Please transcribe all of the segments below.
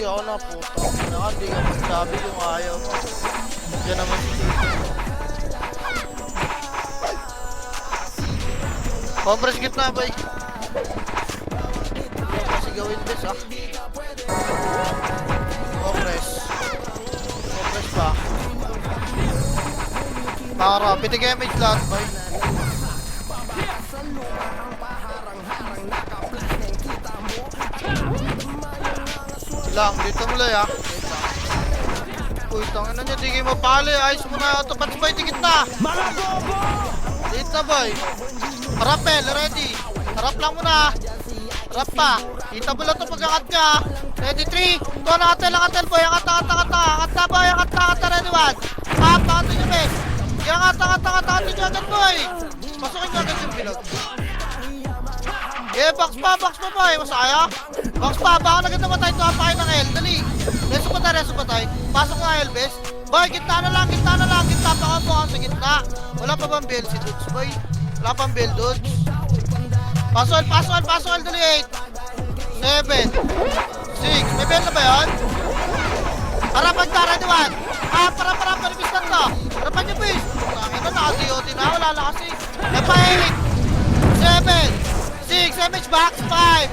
sige, ako na po. Hindi ka magsabi kung ayaw mo. Diyan naman si Tito. Compress gitna, boy. Hindi kasi gawin this, ah. Compress. Compress pa. Para, pitig image lahat, boy. Lang, dito mo lang, ah. Wait lang. Uy, tangin na niya, di kayo mapali. Ayos mo na, tapat boy, tigit na. Dito na, boy. Rappel, ready. Harap lang muna. Harap pa. Kita mo lang ito pag-angat niya. Ready, 3. Ito, angatel, boy. Angat na, boy. Angat na, ready, 1. Angat nyo, bes. Angat nyo agad, boy. Pasukin nyo agad yung bilog. Yeah, box pa, boy. Masaya. Box pa, baka na ganda matay. Ito, hapakin ng L. Dali. Reso pa tayo. Pasok na L, bes. Boy, gitna na lang. Gitna pa ako sa gitna. Wala pa bang build si Dudes, boy? Wala pang build, Dudes. Pasol. Dali, 8. 7. 6. May build na ba yun? Harapan ka, ready, 1. Para, panibis na to. Harapan nyo, bes. Tangin na, naka-DOT na. Wala na kasi. Epa, 8. 7. 6. MH box. 5.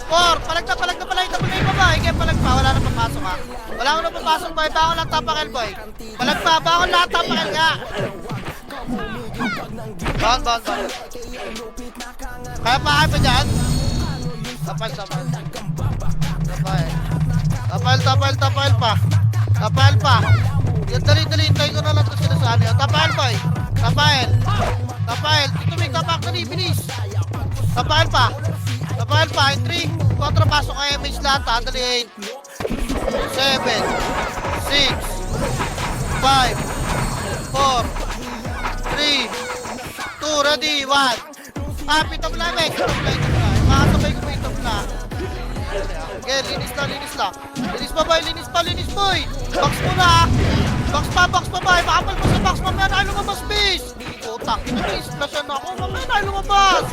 4, palag na pala yung double A pa ba? Ike, palag pa, wala na papasok ha. Wala ko na papasok boy, bako lang tapakel boy. Palag pa, bako lahat tapakel nga. Baan. Kaya pa kayo pa dyan? Tapal pa. Tapal pa. Yan, dali, hintayin ko na lang ito sila sa ano. Tapal boy. Tapal. Tumig tapak, dali, bilis. Tapal pa, 3, 4 pasok kay MH lahat ha, dali 8, 7, 6, 5, 4, 3, 2, ready, 1. Pitap na MH, makasabay ko pitap na. Okay, linis lang. Linis boy. Box muna ha. Box pa boy, makapal pa sa box, mamaya na lumabas base. Putak, ina-splashan ako, mamaya na lumabas.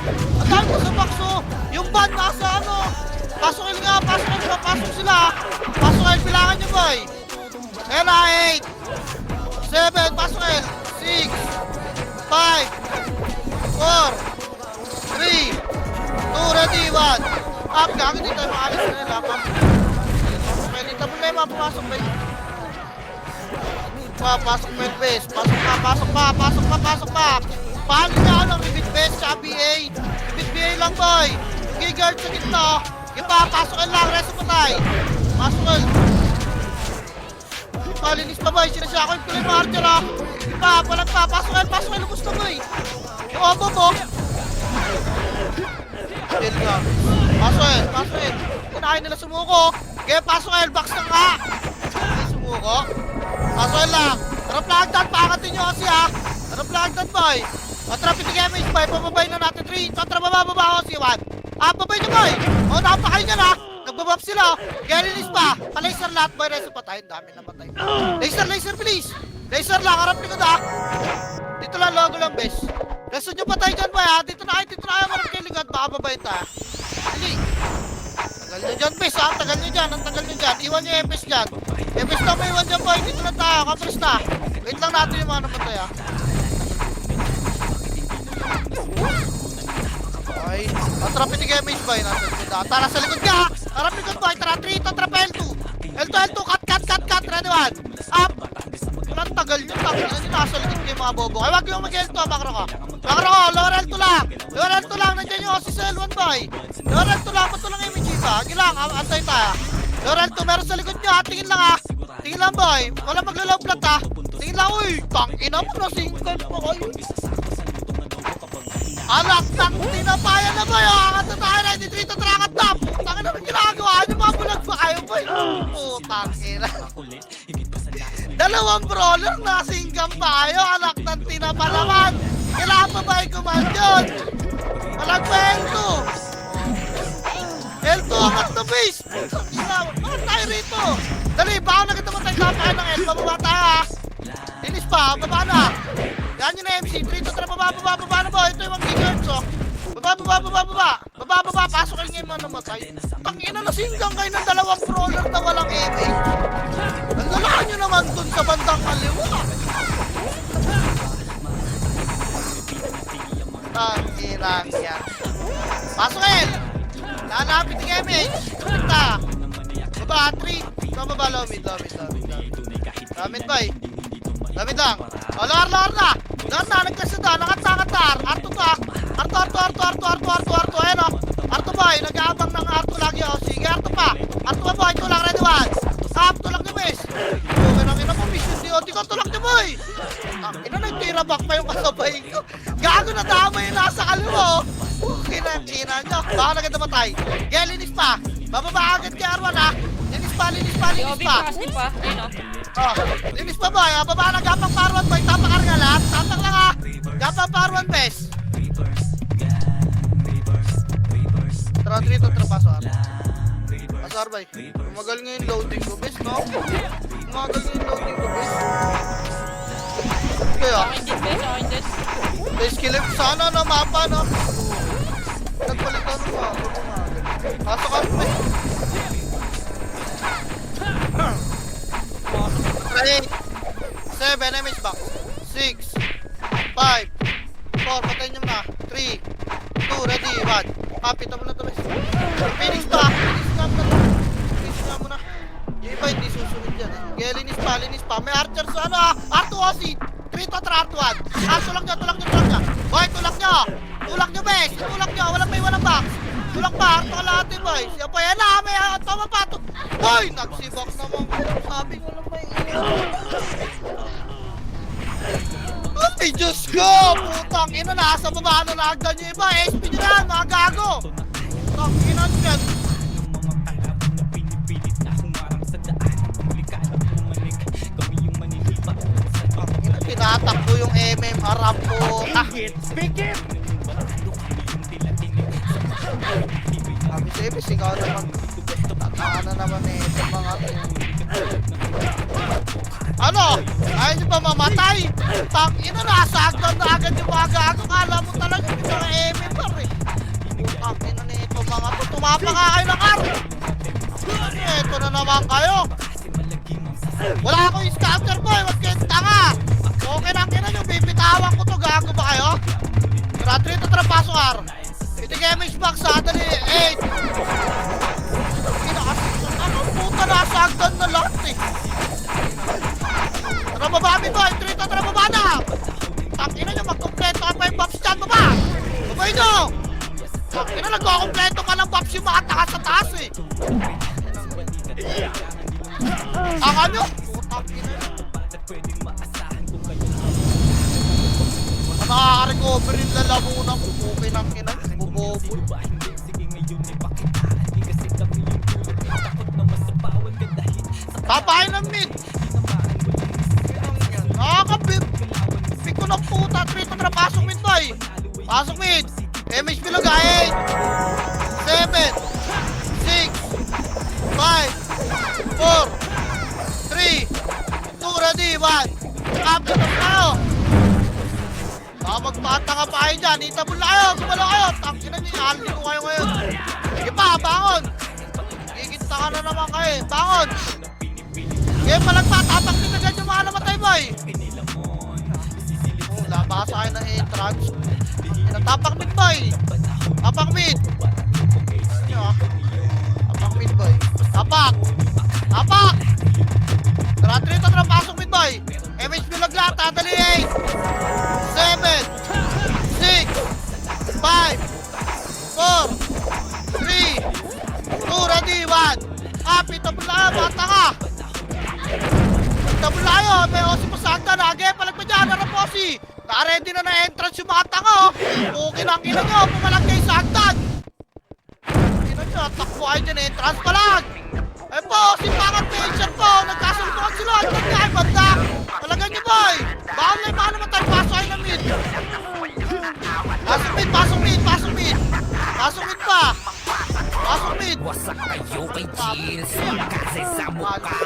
Ang dami ko sa box oh. Yung van nasa ano. Pasok sila. Bilangan nyo boy. Ayan na, 8, 7, pasok 6, 5, 4, 3, 2, ready, 1. Gagawin dito tayo makalis na nila. Okay, dito mo na yung mga pumasok boy. Pasok mo yung base. Pasok pa. Paano niya ano, repeat base sa BA. Repeat BA lang boy. Gigard sa gitna. Pasokin lang, reso pa tayo. Pasokin. Linis pa boy, sinasya ko yung tuloy mo archer ha. Palag pa, pasokin, lubos na boy. Yung obo mo. Kill nga. Pasokin. Kinahin nila sumuko. Kaya pasokin, box na nga. Sumuko. Pasokin lang. Harap lang agdan, paangatin nyo kasi ha. Harap lang agdan boy. Matrapit yung MH boy, pababay na natin 3. Patra bababa ako si 1. Babay nyo boy. Napakain nyo na. Nagbabab sila. Galinis pa. Laser lahat boy, reso pa tayo. Dami namatay. Laser please. Laser lang, harap likod ha. Dito lang, logo lang bes. Reso nyo pa tayo dyan boy ha. Dito na kayo marap kayo ligad. Baka babay tayo. Dili. Tagal nyo dyan bes ha. Tagal nyo dyan. Iwan nyo yung FS dyan. FS na may iwan dyan boy. Dito na tayo. Kapres na. Wait lang natin yung mga namatay ha. Okay. Atrapin ni Gemage boy. Tara sa likod ka. Harap likod boy. Tara 3. Tatrap L2. L2. Cut. Ready 1. Up. Walang tagal nyo. Nasa likod kayo mga bobo. Ay wag yung mag-L2. Makro ko. Lower L2 lang. Nandiyan yung Osis L1 boy. Lower L2 lang. Ba't lang yung MG ba? Gilang. Antay tayo. Lower L2. Meron sa likod nyo ha. Tingin lang ha. Tingin lang boy. Wala maglalaw plat ha. Tingin lang. Uy. Tangina mo na. Single po kayo. Anak ng tinapayan na boy. Angat na tayo. 93 to trakat na. Tangin na ginagawa. Ano mga bulag ba kayo boy? Putang ina. Dalawang brawler na singgam pa kayo. Anak ng tinapalaman. Kailangan pa ba yung command yun? Malag pa L2. L2 angat na base. Bakit tayo rito? Dali, baka nagkatamatay tayo ng L. Bababa tayo ha. Linis pa, baba na. Yan yun na MC. 3 to 3, baba na boy. Ito yung mga gigards oh. Baba. Pasok kayo ngayon mga namatay. Tangina na singgang kayo ng dalawang brawler na wala. MH. Nagdala nyo naman dun sa bandang kaliwa. Tangirang yan. Pasukin! Lalapit yung MH. Kapita. Baba, 3. Baba, lomid. Lamid ba eh? Lamid lang. O, lor na. Nagkasada. Nangat-nangat. Arto. Ayan o. Arto boy. Nag-aabang ng Arto lagi o. Sige, Arto pa. Arto pa boy. Tulak, ready one. Stop, tulak nyo, miss. Ina mo, mission di. O, di ko tulak nyo, boy. Ina, nagtira back pa yung kasabay ko. Gago na tama yung nasa kaliwa o. Kina nyo. Baka na ganda matay. Gaya, linis pa. Bababa agad kay Arwan ha. Linis pa. pa. Ayun o. Oh, linis pa boy. Baba na gapang Arwan boy. Tapak ka nga lahat. Tapak lang ha. Gapang Arwan bes. Tara, paso Arwan. Paso Arwan. Tumagal nga yung loading ko bes, no? Kaya? Sa akin din. Base kill sana na mapa, no? Nagpalitan mo ha. Pasok ka rin. 7 damage box. 6 5 4 patayin nyo na. 3 2 ready 1. Kapit mo na to guys. Finish pa. Finish nga muna. Yung iba hindi susunod yan eh. Kaya linis pa. May archer sa ano ha. R2 OC 3 to R1. Tulak nyo. Boy, tulak nyo bes. Walang may walang box. Tulak pa, harto ka lahat eh boy. Siya pa yan na, may tama pa to. Boy, nagsibak naman. Sabi ko lang may ay, Diyos ko! Putang ina, nasa baba na agad nyo iba. SP nyo na, mga gago. Putang ina nyo yan. Tinatakbo yung MM, harap po. Pikit! Sabi sa ibis, ikaw naman. Tataka na naman eh, itong mga ano? Ayaw nyo ba mamatay? Tangina, nasagdan na agad yung mga gago. Kala mo talaga yung mga MM par eh. Tangina na ito mga to. Tumapa nga kayo ng car. Ito na naman kayo. Wala akong scouter boy, wag kayo tanga. Okay lang kina nyo, bibitawan ko to. Gago ba kayo? Tara, pasok car. Ito yung MH box ha, dali 8. Ano puta, nasagdan na lahat eh. Tara baba mi boy, tara baba na. Tangina nyo, magkompleto ka pa yung box dyan, baba. Babay nyo. Tangina, nagkakompleto ka ng box yung mga takas sa taas eh. Taka nyo. Tangina nyo. Nakaka-recover yung lalamunan ko. Okay ng ina. Bubobol. Tapahin ng mid. Nakakapit. Pick ko ng puta. Tara, pasok mid boy. Pasok mid. MH bilog 8 7 6 5 4 3 2 ready 1. Kapit na tayo. Magpatanga pa kayo dyan. Itabol na kayo. Gumalo kayo. Tangkinan nyo. Alin ko kayo ngayon. Sige pa, bangon. Gigita ka na naman kayo. Bangon. Sige palag pa. Tapak din agad yung mga namatay boy. Labas kayo ng entrance. Tapak mid boy. Tapak mid. Tapak mid boy. Tapak. Tara, pasok mid boy. MH bilag lahat. Tadali 8 7 6 5 4 3 2 ready 1. Kapit na pula, bata ka. Tabula kayo, may osi pa sa hagdan. Age, palag pa dyan, harap osi. Naka-ready na na-entrance yung mga tanga oh. Okay lang, ina nyo, pumalag kayo sa hagdan. Ina nyo, takbo kayo dyan, entrance palag. Eh po, si pangat patient po, nagkasuntukan sila. Hagdan ka, ay banda. Talagan nyo boy. Baka naman tayo, pasok kayo ng mid. Pasok mid pa. Pasok mid. Wasak kayo kay Jills kasi sa mukha.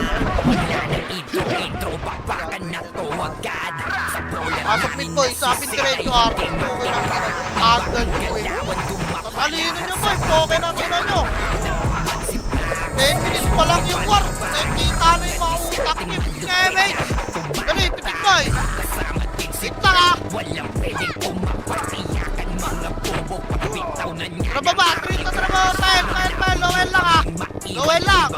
Wala nang intro, papakan na to agad. Sa pro lang Pasok mid boy, sa akin diretso Arto. Okay lang, agad nyo eh. Tatalino nyo boy, okay lang ina nyo. 10 minutes pa lang yung war. Walang pwedeng umapatiyakan mga bobo pagbitaw na niya. Trababa, trito, trabaho, tayo, Lowell lang ha. Lowell lang.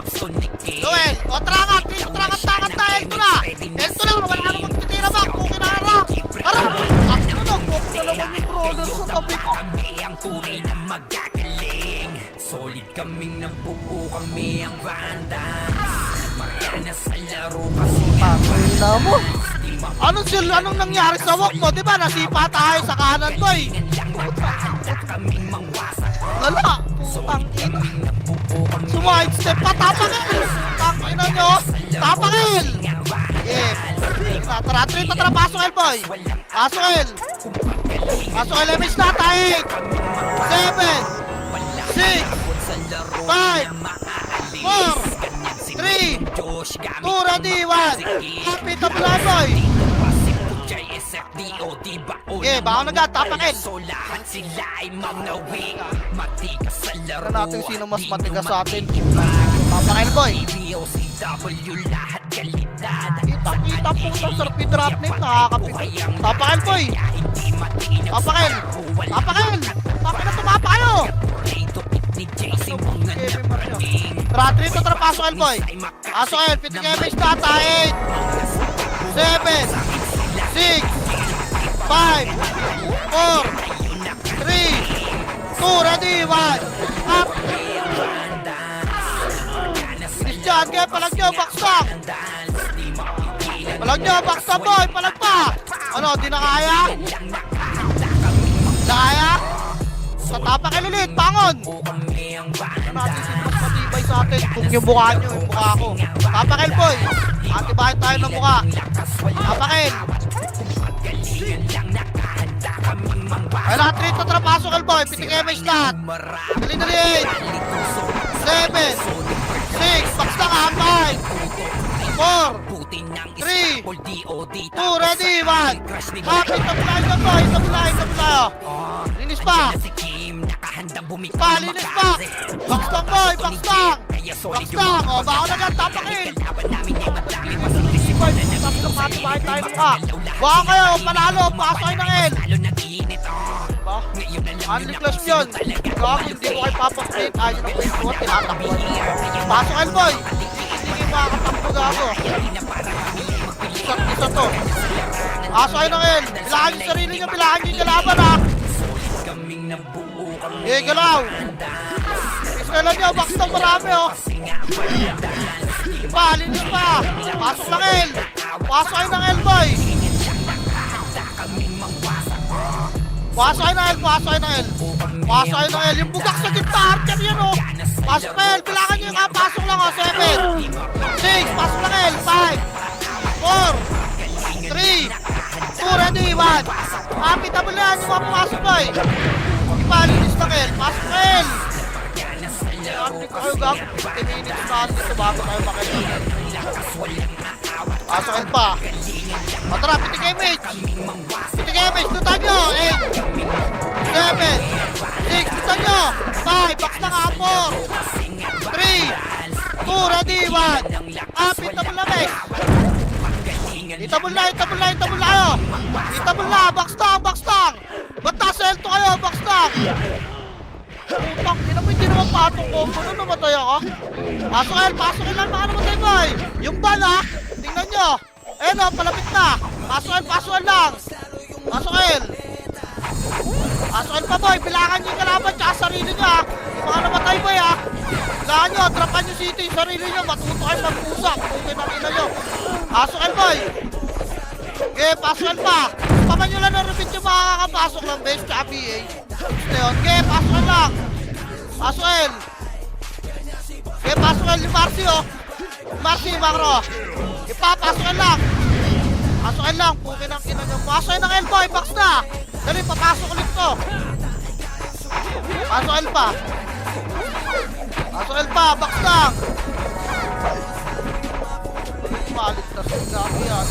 Lowell, o trangat, trito, trangat, tayo, ito na. Ito na, wala ka naman titira ba, kung kinaharap. Harap, ako na, kung na naman yung brother sa tabi ko. Kami ang tunay na magagaling. Solid kaming nabuo, kami ang banda. Mariana sa laro kasi Pangina mo. Anong nangyari sa walk mo? Diba nasipa tayo sa kanan boy? kaming mangwasak. Lala, putang ina. Sumahid step pa, tapangil! Tangina nyo, tapangil! Tara, tara, pasok el boy! Pasok el! Pasok el, emis na tayo! 7 6 5 4 3 2 ready, 1 Kapit ang boy! Okay, baka nagtatapangin. So lahat sila ay manawi. Matigas sa laro. Tignan natin sino mas matigas sa atin. Tapangin boy. DOCW lahat kalidad. Kita po ng surfy drop name. Nakakapit. Tapangin boy. Tapangin. Tapangin. Tapangin na tumapa kayo. Ni Jason mga napraning. Tara, trito, tara, pasok el boy. Pasok el, pitik image na tayo. 7 6 5 4 3 2 ready, 1 up. Bilis dyan, kaya palag nyo, backstop. Palag nyo, backstop boy, palag pa. Ano, di na kaya? Di na kaya? Sa tapak ulit, bangon. Ano natin sino mas matibay sa atin? Kung yung mukha nyo, yung mukha ko. Tapakil boy. Atibahin tayo ng mukha. Tapakil. Ay lahat rito, tara, pasok el boy. Pitik image lahat. Dali, 7 6 box na ka, 5 4 3 2 ready, 1 Kapit, tabulahin na boy, tabulahin linis pa. Linis pa. Box lang boy, box lang. Box lang, o baka na gan, tapakil. Tapos lang matibahin tayo mukha. Baka kayo, panalo, pasok kayo ng L. Diba? Unli clash yun. Gago, hindi ko kayo papapit. Ayaw na ko yung tinatakbo. Pasok kayo boy. Hindi kayo makakatakbo gago. Isa to. Pasok kayo ng L. Bilahan yung sarili nyo, bilahan yung kalaban ha. Okay, galaw. Piskailan nyo, box na marami oh. Linis pa. Pasok ng L. Pasok kayo ng L boy. Pasok kayo ng L, pasok kayo ng L. Pasok kayo ng L. Yung bugak sa gitna, hardcam yan oh. Pasok na L, bilangan nyo yung kapasok lang oh. 7 6, pasok ng L. 5 4 3 2 ready, 1 Kapitable na yan yung mga pumasok boy. Linis ng L, pasok ng L. Hindi ko kayo gag 50 minutes na dito bago kayo makikita. Pasok L pa. Matara, pitik image. Pitik image, lutan nyo. 8 7 6, lutan nyo. 5, box na nga, 4 3 2 ready, 1 Kapit na mula guys. Itabol na kayo. Itabol na, box tang. Ba't nasa L to kayo, box tang. Putang, hindi naman patong ko. Ano namatay ako? Pasok L lang, baka namatay boy. Yung bala, tingnan nyo. Ayun o, palapit na. Pasok L lang. Pasok L. Pasok L pa boy, bilangan nyo yung kalaban tsaka sarili nyo ha. Yung mga namatay boy ha. Bilangan nyo, drapan nyo city yung sarili nyo. Matuto kayo mag-usap. Okay na ina nyo. Pasok L boy. Okay, pasok L pa. Paman nyo lang na repeat yung makakapasok lang base tsaka BA. Okay, pasok L lang. Pasok L. Okay, pasok L yung Marcy oh. Marcy, makro. Ipapasok L lang. Pasok L lang, pukin ang ina nyo. Pasok L ng L boy, box na. Dali, papasok ulit to. Pasok L pa. Pasok L pa, box lang. Malit na sa gabi yan.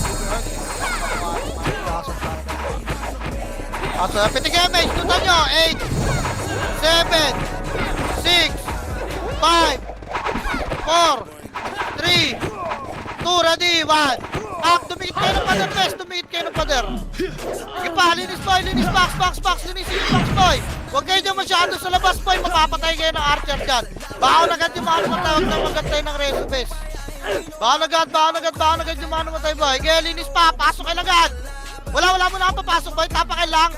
Pasok L, pitik image, tutan nyo. 8 7 6 5 4 3 2 ready, 1 Dumikit kayo ng pader, bes. Dumikit kayo ng pader. Sige pa, linis boy, linis box. Linisin yung box boy. Huwag kayo dyan masyado sa labas boy. Mapapatay kayo ng archer dyan. Baka agad yung mga matawag na magantay ng reso, bes. Baka agad yung mga matay boy. Kaya linis pa, pasok kayo agad. Wala mo na papasok boy. Tapakay lang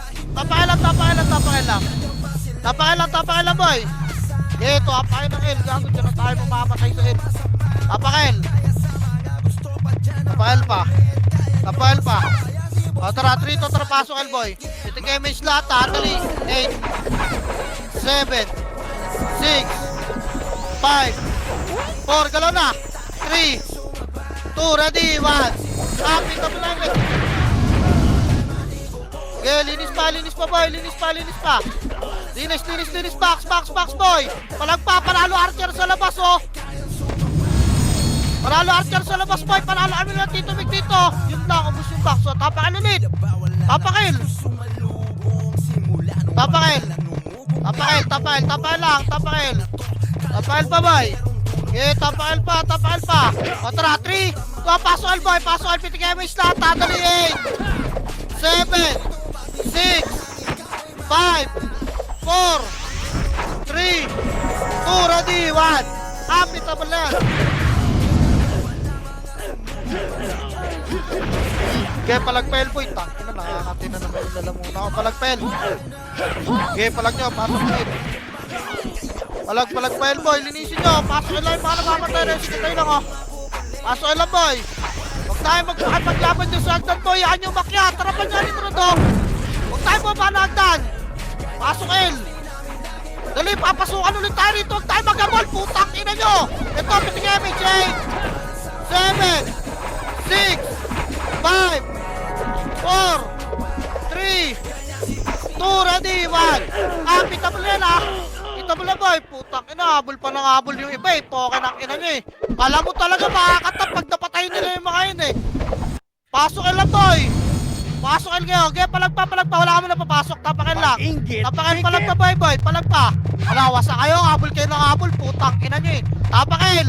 boy. Ito, apakay ng L. Gago dyan na tayo mamamatay sa L. Apakay. Tapakay pa. O tara, 3 to, tara pasok L boy. Ito kayo may slot ha, dali. 8 7 6 5 4, galaw na. 3 2, ready, 1. Kapit ka mo lang guys. Okay, linis pa boy, linis pa. Linis, box boy. Panalo archer sa labas oh. Panalo archer sa labas boy, panalo amin na Tito Mig dito. Yun lang, ubus yung box oh. Tapakil ulit. Tapakil pa boy. Okay, tapakil pa. O tara, 3. Pasok al boy, pitigay mo yung slot. Tadali 8 7 6 5 4 3 2, ready, 1. Kapit na pala yan. Okay, palagpel po. Tangin na, nakakati na naman yung lalamunan ako. Palagpel. Okay, palag nyo, pasok nyo. Palagpel boy, linisin nyo. Pasok lang yung mga namamatay. Rescue tayo lang oh. Pasok lang boy. Huwag tayo magpaglaban nyo sa hagdan boy. Yan yung makyat. Tarapan nyo nito na to. Huwag tayo baba na hagdan. Pasok L. Dali, papasukan ulit tayo rito. Huwag tayo mag-abol. Putang ina nyo. Ito, piting damage 8 7 6 5 4 3 2, ready, 1. Kita mo yan ha. Kita mo na boy. Putang ina, habol pa ng habol yung iba eh. Poke ng ina nyo eh. Kala mo talaga makakatap pag napatayin nila yung mga yun eh. Pasok lang boy. Pasok kayo. Okay, palag pa. Wala kami na papasok. Tapakin lang. Tapakin palag pa boy. Palag pa. Alawasa kayo. Habol kayo ng habol. Putang ina nyo eh. Tapakin.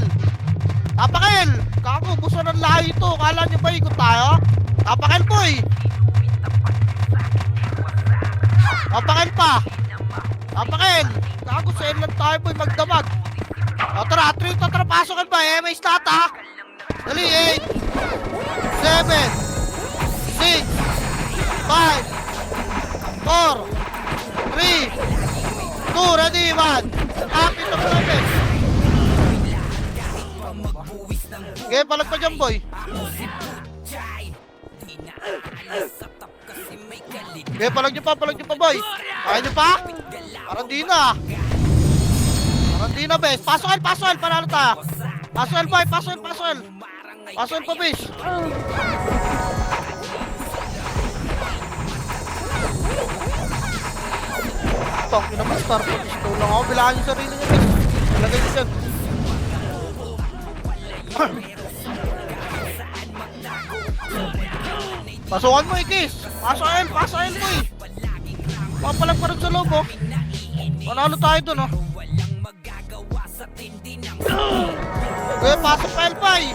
Kako, buso ng lahi ito. Kala nyo ba ikot tayo? Tapakin boy. Tapakin pa. Kako, sa lang tayo boy. Magdamag. O tara, 3 to. Tara, pasokin ba? May stat ha. Dali, 8 7 6 5 4 3 2, ready, 1. Kapit na mo bes. Okay, palag pa dyan boy. Okay, palag nyo pa boy. Kaya nyo pa? Parang di na bes. Pasok L, panalo tayo. Pasok L boy, pasok L pa bes. Tong, naman star po. Gusto lang ako. Bilangan yung sarili niya. Ilagay niyo dyan. Pasukan mo ikis. Pasok L mo eh. Mapalag pa rin sa loob oh. Panalo tayo dun oh. Okay, pasok pa L pa eh.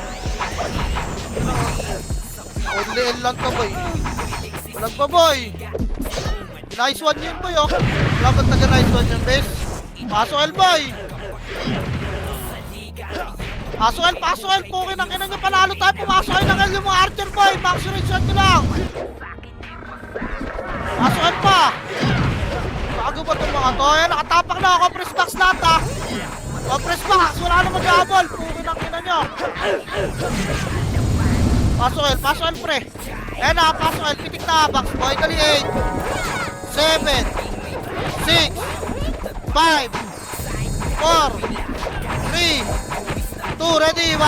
Only L lang ka boy. Palag pa boy. Nice one yun boy oh. Wala ba't nice one yun bes? Pasok L boy. Pasok L. Pukin ang ina nyo, panalo tayo. Pumasok L ng L yung mga archer boy. Max reset nyo lang. Pasok L pa. Bago ba itong mga to? Nakatapak na ako. Press box lahat ha. Press box. Wala na mag-habol. Pukin ang ina nyo. Pasok L pre. Ayan na, pasok L. Pitik na box boy. Dali 8 7 6 5 4 3 2, ready, 1.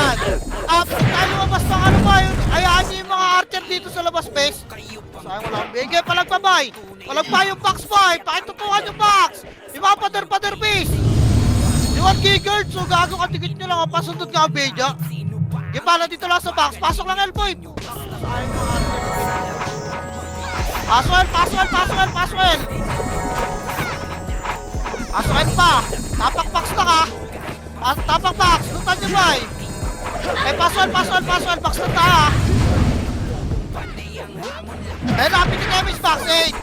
Tayo lumabas ng ano ba yun? Ayaan nyo yung mga archer dito sa labas, base. Sayang wala akong bigay. Palag pa yung box, boy. Pakitutukan yung box. Yung mga pader, base. Yung 1 gigard. So, gago ka, tigit nyo lang. Pasundot ka ang beja. Yung pala dito lang sa box. Pasok lang, L-boy. Sayang mga archer. Pasok L. Pasok L pa. Tapak box na ka. Tapak box, lutan nyo boy. Pasok L, box na tayo. Eh, lapit yung damage box. 8,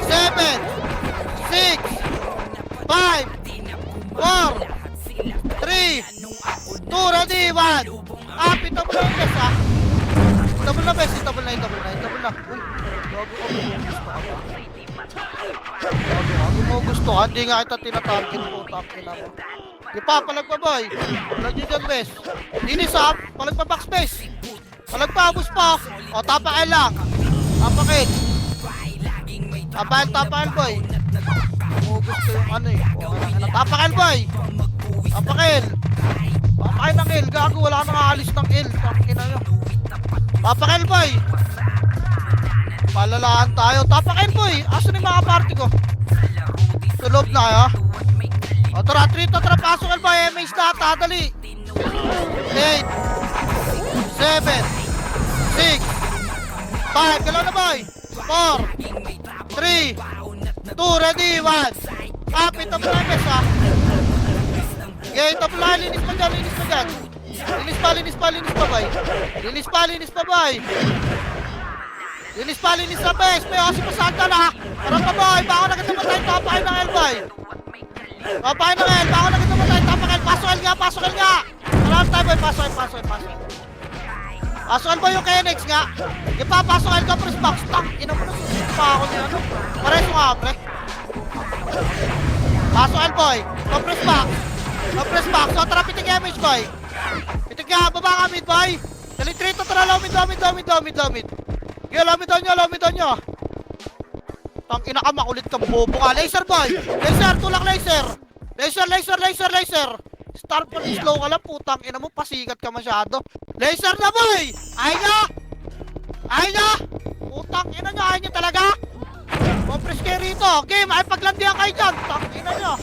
7, 6, 5, 4, 3, 2, ready, 1. Double na yung best, ha? Double na best, double na. Uy, gago ka. Gago mo gusto ka, hindi nga kita tinatarget po, tapin ako. Di pa, palag pa boy. Palag nyo dyan, best. Linis up, palag pa box best. Palag pa, abos pa. O, tapakin lang. Tapakin. Tapakin boy. Mo gusto yung ano eh. Tapakin boy. Tapakin. Tapakin ng L, gago, wala ka nakaalis ng L. Tapakin na yun. Tapakin boy. Palalaan tayo. Tapakin boy. Asan yung mga party ko? Tulob na kayo. O tara, pasok el boy. MH na ata, dali. 8, 7, 6, 5, galaw na boy. 4, 3, 2, ready, 1. Kapit na pala bes ha. Okay, ito pala, linis pa dyan. Linis pa boy. Linis na bes. May kasi pasagda na. Tara pa boy, bako na kita matay. Tapakin ng L boy. Tapakin ng L, bako na kita matay. Tapakin, pasok L nga. Marami tayo boy, pasok L. Pasok L boy yung KNX nga. Ipapasok L ka press box. Tang, ina mo na susunod pa ako niya. Pares mo nga pre. Pasok L boy. Compress box. So tara pitik damage boy. Pitik nga, baba ka mid boy. Dali trito, tara low mid. Okay, low mid on nyo. Tang ina ka, makulit kang bobo ka. Laser boy. Tulak laser. Laser. Start pa slow ka lang, putang ina mo, pasikat ka masyado. Laser na boy. Ayaw nyo. Putang ina nyo, ayaw nyo talaga. Compress kayo rito. Okay, makipaglandihan kayo dyan. Tang ina nyo.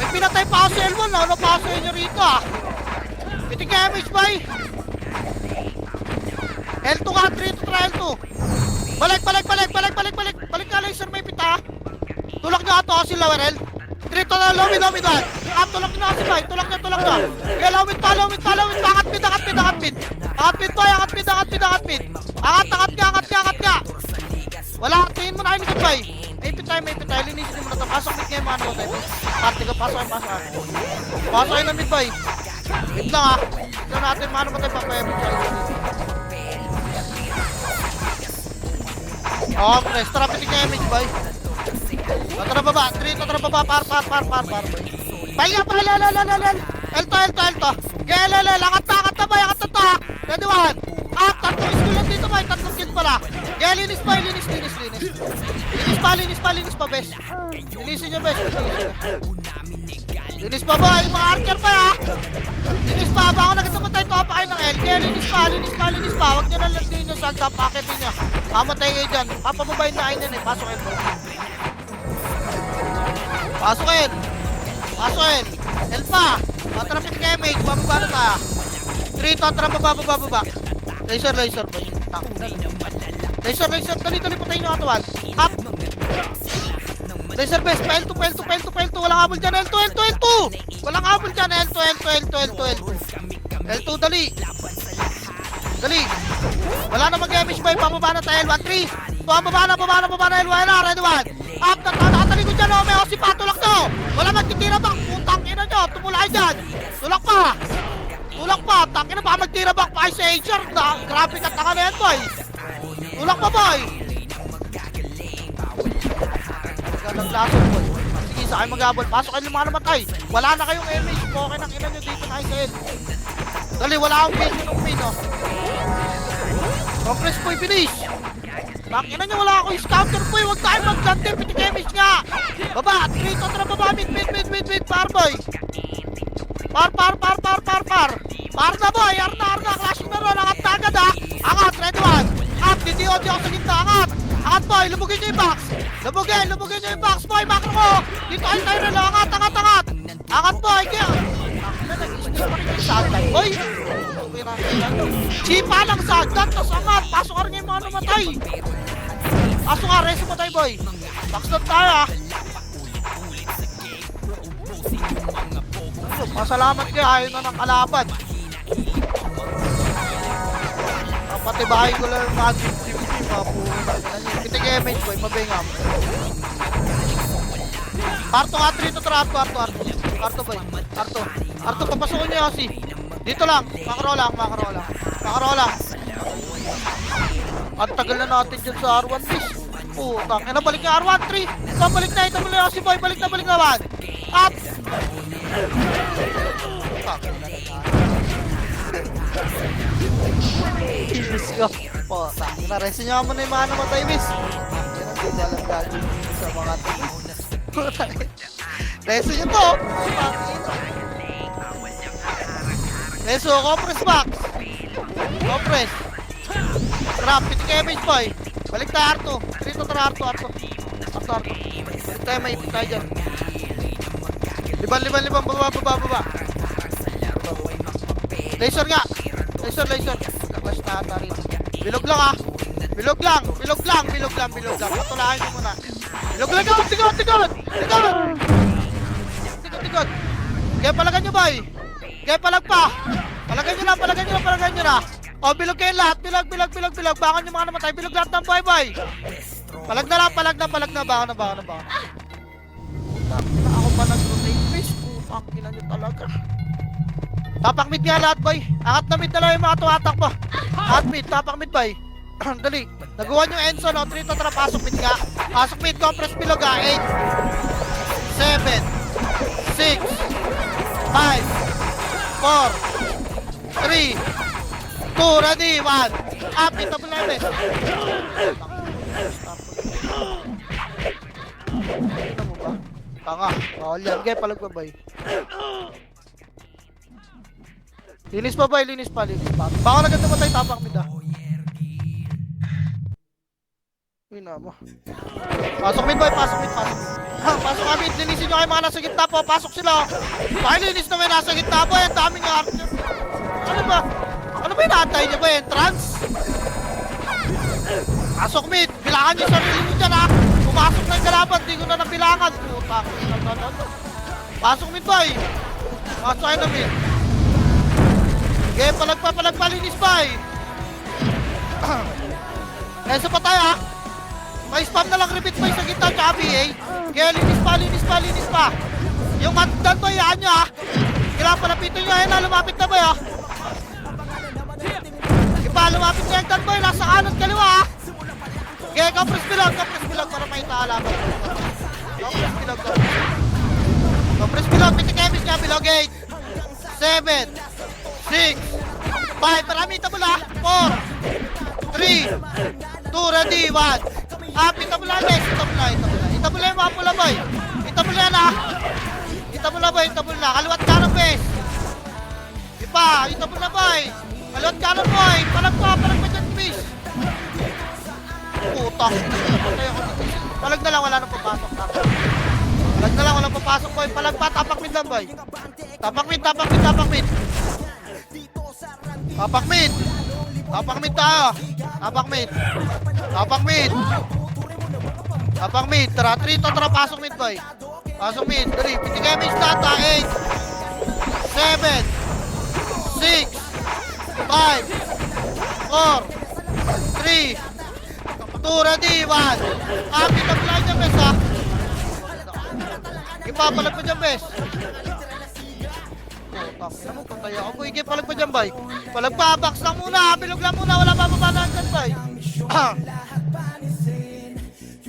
May pinatay pa ako sa L1, ano pa ako sa inyo rito ah. Pitik damage boy. L2 ka, 3 to try L2. Balik ka laser, may pita. Tulak nyo ato si Lawerel. 3 to na, low mid. Tulak nyo si Bay, tulak nyo. Okay, low mid pa. Angat mid. Angat nga. Wala, tingin mo na kayo ni Bay. May pitay. Linisin mo na ito. Pasok mid ngayon, ano ko tayo. Party ka, pasok. Pasok kayo na mid Bay. Wait lang ha. Ito natin, mano mo tayo papayabit kayo. Oh, press. Tara, pitik na image, boy. Tara baba. 3, tara baba. Par. Baya pa, lal. Elto. Gelele, langat na, boy. Angat na to, ha. Ready, 1. Tatlong skill lang dito, boy. Tatlong skill pala. Linis pa. Linis pa, bes. Linisin nyo, bes. Linis pa, boy. Mga archer pa, ha. Linis pa. Bako na kita matay to, pa kayo ng L. Kaya linis pa. Huwag nyo na lang din nyo sa paketin nyo. Mamatay kayo dyan. Papababayin na kayo nyan eh. Pasok kayo. L pa. Matrapit ka image. Bababa na tayo. 3 to. Tara baba. Laser. Laser. Dali. Patayin nyo katawan. Up. Laser best. L2. Walang habol dyan. L2. Walang habol dyan. L2. Dali. Wala na mag-damage boy. Pababa na tayo L1. 3. Baba na L1. Ready 1. Up. Nakatali ko dyan. May osi pa. Tulak to. Wala magtitira bang. Putang ina nyo. Tumulay dyan. Tulak pa. Tangin na ba magtira back pa sa HR. Grabe ka taka na yan boy. Tulak pa boy. Magandang laso boy. Sige sa kayo mag-abol. Pasok kayo mga namatay. Wala na kayong image. Okay ng ina nyo dito na kayo sa head. Dali, wala akong vision ng pin oh. Compress boy, finish. Tangina nyo, wala akong scouter boy. Huwag tayo mag-gantin. Pitik image nga. Baba. 3 to tara baba. Mid. Par boy. Par na boy. Arna. Clashing na ron. Angat na agad ha. Angat. Ready 1. Up. Didi-odi ako sa gitna. Angat boy. Lubugin nyo yung box. Lubugin nyo yung box boy. Makro ko. Dito ay tayo rin. Angat boy. Kaya. Nag-istis pa rin yung sagdan boy. Chipa lang sagdan. Tapos angat. Pasok ka rin yung mga namatay. Pasok ka. Reso mo tayo boy. Box na tayo ha. Pasalamat kayo. Ayaw na ng kalaban. Pati bahay ko lang mga gym mga puro na. Kitig MH boy, mabingam. Arto nga, Trito, Arto. Arto boy, Arto, papasukin niyo kasi. Dito lang, makro lang. Ang tagal na natin dyan sa R1 fish. Putang, balik niya R1, 3. Balik na, ito muli si boy, balik naman. Up! Ibis ko. Putang, naresin niyo muna yung mga namatay, miss. Hindi alam gagawin sa mga tingin. Putang, resin niyo to. Reso, compress box. Compress. Trap, pitik image boy. Balik tayo Arto. Trito tara Arto. Balik tayo, may ipit tayo dyan. Liban, baba. Laser nga. Laser. Labas na ata rin. Bilog lang ah. Bilog lang. Patulahan nyo muna. Bilog lang ako. Tikot. Kaya palagan nyo boy. Kaya palag pa. Palagan nyo na. O, bilog kayo lahat. Bilog. Bangan yung mga namatay. Bilog lahat ng boy. Palag na. Bangan na. Ako pa nag-rotate fish. Putang ina nyo talaga. Tapak mid nga lahat boy. Angat na mid na lang yung mga tuwatak pa. Angat mid. Tapak mid boy. Dali. Nagawa nyo Enzo no. Trito tara. Pasok mid nga. Pasok mid. Compress bilog ha. 8 7 6 5 4 3 2 ready 1 Apit na pala ulit. Ano mo ba? Tanga. Bawal yan. Gaya palagbabay. Linis pa. Baka na ganda matay tapak mid ah. Ina mo. Pasok mid boy. Pasok kami. Linisin nyo kayo mga nasa gitna po. Pasok sila. Linis na may nasa gitna po. Ang daming archer. Ano ba yung naantay niyo ba? Entrance? Pasok mid. Bilangan nyo sarili nyo dyan ha. Pumasok na yung kalaban. Di ko na nabilangan. Putang. Pasok mid boy. Pasok kayo na mid. Okay, palagpa. Linis boy. Nesa pa tayo ha. May spam na lang repeat boy sa gitna tsaka PA. Kaya linis pa. Yung matdan boy, yan nyo ha. Kailangan palapitin nyo, ayun na, lumapit na boy ha. Lumapit na yung dan boy, nasa kanan kaliwa ha. Kaya compress bilog para may taalaman. Compress bilog, pitik emis niya, bilog 8 7 6 5, marami itabula 4 3 2, ready, 1 itabula guys, itabula yung mga pula boy. Itabula yan ha. Itabula, kaliwat kanan bes. Itabula boy. Kaliwat kanan boy. Palag pa dyan fish. Puta. Palag na lang, wala nang papasok. Boy. Palag pa, tapak mid lang boy. Tapak mid. Tapak mid tayo. Tapak mid. Tara, Trito, pasok mid boy. Pasok mid, dali. Pitik image data. 8 7 6 5 4 3 2, ready, 1 Apit ang line niya, bes ha. Ipapalag pa dyan, bes. Ano mo, patay ako. Kuy, palag pa dyan, boy. Palag pa, box lang muna. Bilog lang muna. Wala pa babaan dyan, boy.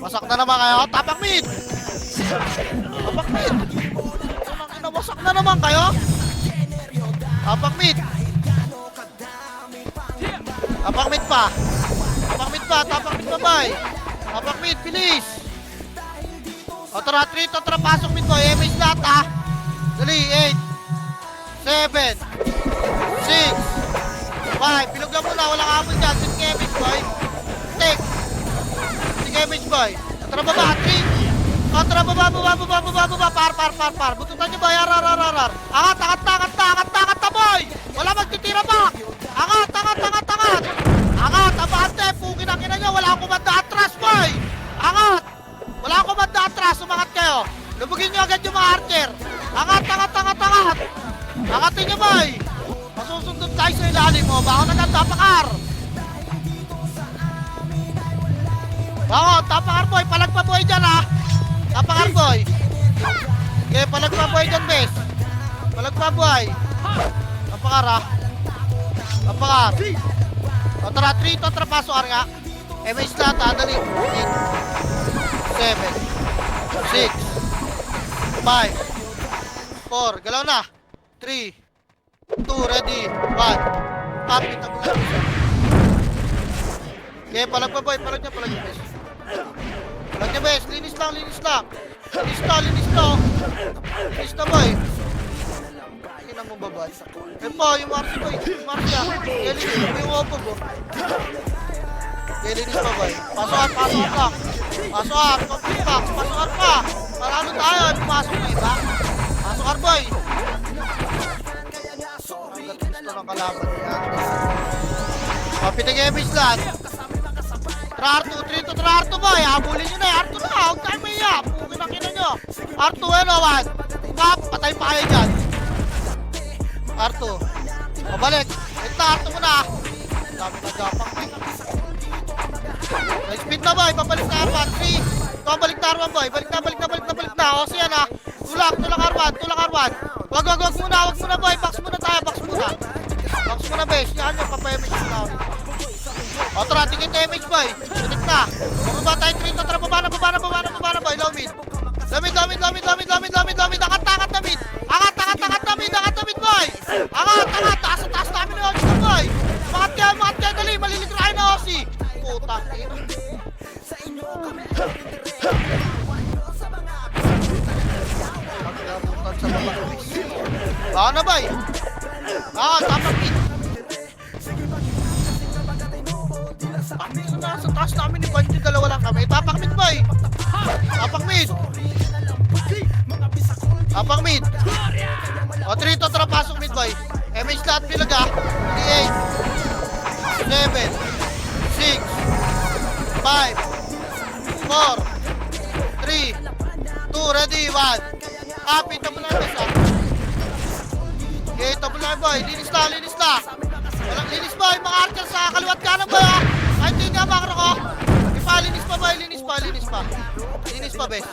Wasak na naman kayo. Tapak mid. Wasak na naman kayo. Tapak mid pa, boy. Tapak mid, bilis. O tara, Trito, pasok mid boy. MH lahat ha. Dali, 8 7 6 5. Bilog lang muna, walang habol dyan. Pitik MH boy. Pitik MH boy. Tara baba, 3. O tara baba. Par. Bututan nyo boy, arar. Angat na boy. Wala magtitira ba? Angat. Abante, pugin ang ina nyo. Wala akong kumanda atras boy. Angat. Wala akong kumanda atras. Umangat kayo. Lubugin nyo agad yung mga archer. Angat. Angatin nyo boy. Masusundot tayo sa ilalim mo. Baka nagtatapakar. Oo, tapang Arboy, palag pa boy dyan ha. Tapang Arboy. Okay, palag pa boy dyan, bes. Palag pa boy. Tapang ha. Tapang ar. Totra 3, totra paso ar nga. MH lahat ha, dali. 8, 7, 6, 5, 4, galaw na. 3, 2, ready, 1. Kapit ang galaw. Okay, palag pa boy, palag niya, bes. Palag niya, bes, linis lang. Linis na boy. Tingin na mo babay. Eh po, yung Marcy boy, Marcy ah. Kaya linis mo yung opo ko. Kaya linis pa boy. Pasokan lang. Pasokan, complete box, pasokan pa. Para ano tayo, pumasok na iba. Pasokan boy. Ang gusto ng kalaban niya. Kapitig Emis lang. Arto, 3 to Arto boy. Habulin nyo na eh. Arto na, huwag tayo may iyak. Pugin ang kina nyo. Arto, ano, 1. Pap, patay pa kayo dyan. Arto. Pabalik. Wait na, Arto mo na. Dami na gapang. Nice speed na boy. Pabalik na Arman. 3. Pabalik na Arman boy. Balik na. O siya na. Tulak Arman. Wag muna boy. Box muna tayo. Box muna base. Yan yung papayamit muna ako. O tara, tingin na image boy. Sulit na. Bumaba tayo 3 to. Tara, babana boy. Low mid. Lamid. Angat na mid. Angat na mid boy. Angat. Taas namin yung Osi boy. Mangat kaya dali. Malilitrahin na Osi. Putang ina. Pagkabutan sa mga kabis. Baka na boy. Tapang mid. Sa taas namin ni Banji, dalawa lang kami. Tapang mid boy. Tapang mid. O 3 to tara pasok mid boy. MH lahat bilag ha. 8, 7, 6, 5, 4, 3, 2, ready, 1. Kapit na mo na besa. Okay, tabo lang boy. Linis na. Walang linis boy. Mga archer sa kaliwat kanan boy ha. Kahit hindi nga makro ko. Linis pa bes.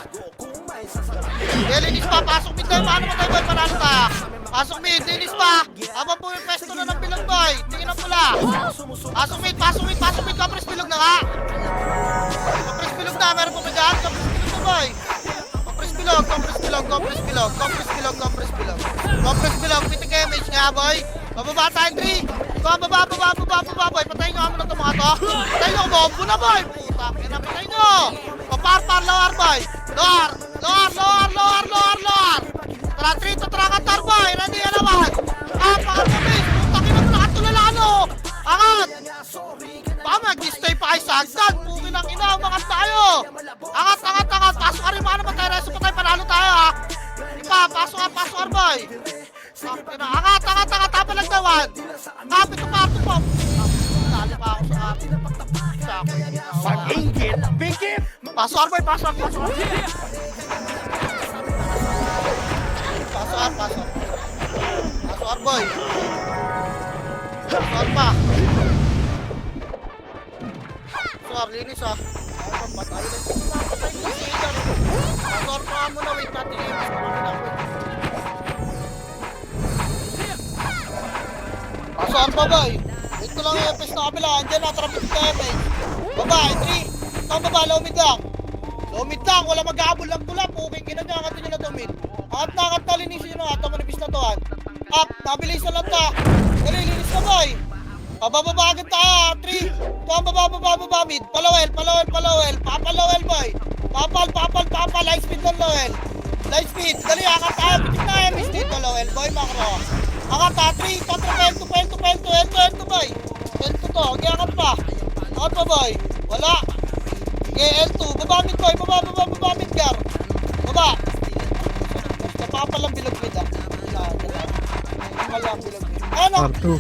Okay, linis pa. Pasok mid tayo. Paano mo tayo boy? Panalo tayo. Pasok mid. Linis pa. Habang po yung pesto na ng bilang boy. Tingin ang pula. Pasok mid. Kapres bilog na nga. Meron po ba dyan? Kapres bilog na boy. Kapres bilog. Pitik image nga boy. Bababa tayo 3. Bababa boy. Patayin nyo kami na ito mga to. Patayin nyo. Bombo na boy. Puta. Patayin nyo. Papar. Lower boy. Lower. Tara 3 to trangatar boy. Ready ka naman. Pangat mo base. Puta kina mo nakatulala ano. Angat. Baka mag-stay pa kayo sa hagdan. Pugin ang ina. Umangat tayo. Angat. Pasok ka rin mga naman tayo. Reso pa tayo. Panalo tayo ha. Pasok ka boy. Angat. Tapalag na 1. Kapit na parto po. Tali pa ako sa akin. Pag-ingit, bigit! Pasok boy. Pasok boy. Pasok pa. Linis ah. Patay na siya. Pasok pa muna. Wait natin. Pasok pa boy. Wait ko lang yung FS na kabila. Andiyan na. Traffic time eh. Baba. 3. Ito baba. Low mid lang. Wala mag-aabol lang pula. Puking ina niya. Angat nyo na ito mid. Angat na. Linisin nyo na. Ito manipis na to. Up. Nabilisan lang ta. Dali. Linis na boy. Bababa agad tayo. 3. Ito ang baba mid. Palawel. Papalawel boy. Papal. Light speed lang lowel. Dali. Angat tayo. Pitik na MS dito lowel boy. Makro. Angat ha. 3. Kontra pelto. Elto boy. Elto to. Angat pa boy. Wala. Okay, L2. Baba mid boy. Baba mid gar. Baba. Napapalang bilog mid ah. Napapalang bilog mid. Ano? Arto.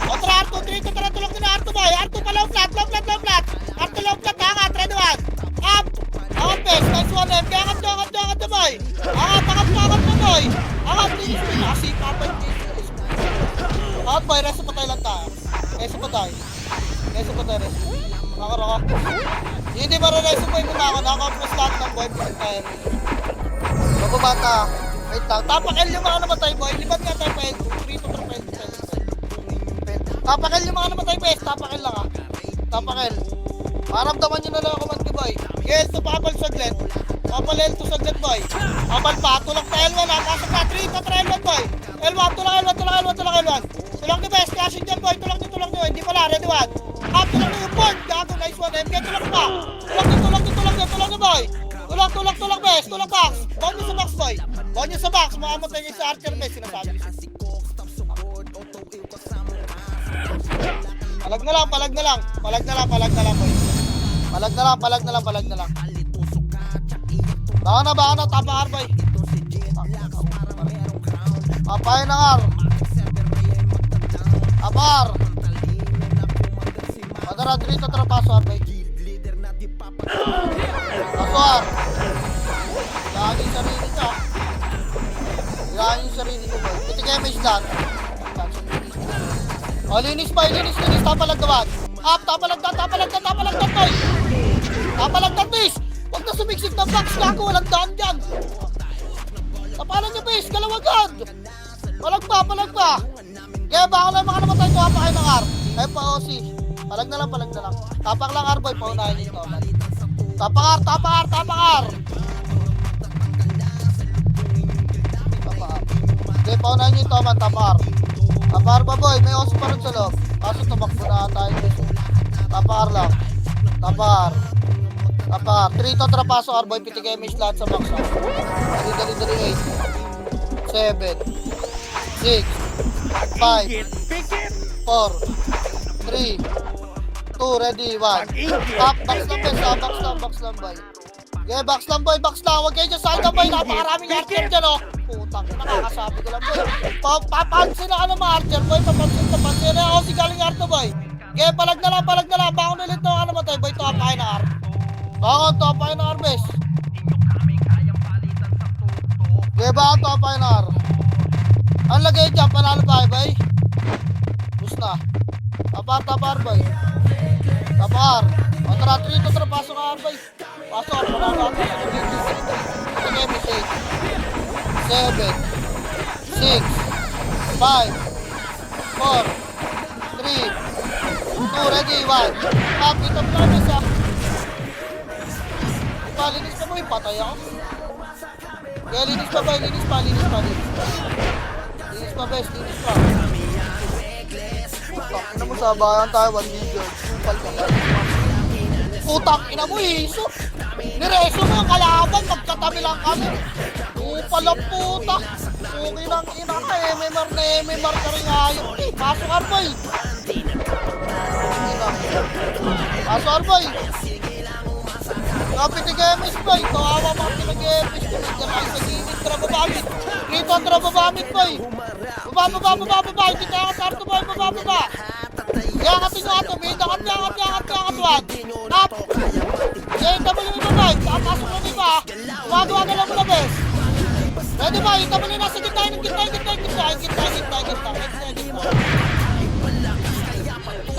Otra Arto. 3 to tara tulog na Arto boy. Arto pa low flat. Arto low flat. Angat. Ready 1. Up. Angat best. Nice 1M. Angat na boy. Angat na boy. Angat. Kasi papa. Out boy. Resto pa tayo lang tayo. Resto pa tayo. Makar ako. Hindi marireso boy kung ako. Nakakompress lahat ng boy. Bababata. Wait lang. Tapakil yung mga namatay boy. Lipat nga tayo pa L2. Rito trapel. Tapakil yung mga namatay boy. Tapakil lang ah. Tapakil. Maramdaman nyo na lang ako man boy. L2 papal saglit. Papal L2 saglit boy. Papal pa. Tulak na L1 ah. Kasok na. 3 kontra L1 boy. L1. Tulak L1. Tulak ni best. Clashing dyan boy. Tulak nyo. Hindi pala. Ready 1. Tulak nyo yung board. Gago. Nice one. MK. Tulak pa. Tulak nyo boy. Tulak best. Tulak box. Baon nyo sa box boy. Baon nyo sa box. Makamatay nyo sa archer best. Sinasabi. Palag na lang boy. Palag na lang. Baka na, tapa R boy. Papayin ng R. Apar. Padara dito trapaso R boy. Paso R. Ilahan yung sarili ka. Boy. Pitigay mo isdan. O, linis. Tapalag gawad. Up, tapalagdan boy. Tapalagdan bis. Huwag na sumiksik ng box. Gago, walang daan dyan. Tapalan niya bis. Kalawagan. Palag pa. Kaya baka lang mga namatay ko. Hapa kayo ng R. Kaya pa OC. Palag na lang. Tapak lang R boy. Paunahin nito. Tapak R. Okay, paunahin nyo ito man. Tapak R ba boy? May OC pa rin sa loob. Kaso tumakbo na tayo dito. Tapak R lang. Tapak R. 3 to trapaso R boy. Pitigay image lahat sa box. Dali 8 7 6 5 4 3 2 ready 1 Top box lang boy. Okay, box lang. Huwag kayo dyan sa akin boy. Napakaraming archer dyan oh. Putang, nakakasabi ko lang boy. Papansin na ka ng mga archer boy. Papansin na ako si galing arto boy. Okay, palag na lang. Bakon ulit na ka namatay boy. Topahin na R. Bakon, topahin na R bes. Okay, bakon topahin na R. Ang lagay dyan, panalo ba boy? Bus na. Tapar boy. Tapar. Matara 3 to pasok ka R boy. Pasok R, panalo ka. Okay, miss 8 7 6 5 4 3 2 ready 1 Ito pa rin sa linis pa mo yung patay ako. Kaya linis pa best. Ina mo sa bayan tayo 1 million. Putang ina mo iso. Nireso mo ang kalaban. Magkatabi lang kami. Upal ang puta. Suki ng ina ka MMR ka rin ayok. Pasok Arboy. Pasok Arboy. Kapitigemis boy. Kawawa mga pinagemis. Pinagdamay sa ginit. Trababamit. Rito ang trababamit boy. Baba. Kita ang sarto boy. Baba. Yangatin nyo ato. Yangat. Tap. JW mo boy. Pasok na iba. Wagawa lang mo na bes. Pwede ba? Ito mo nasa gitna.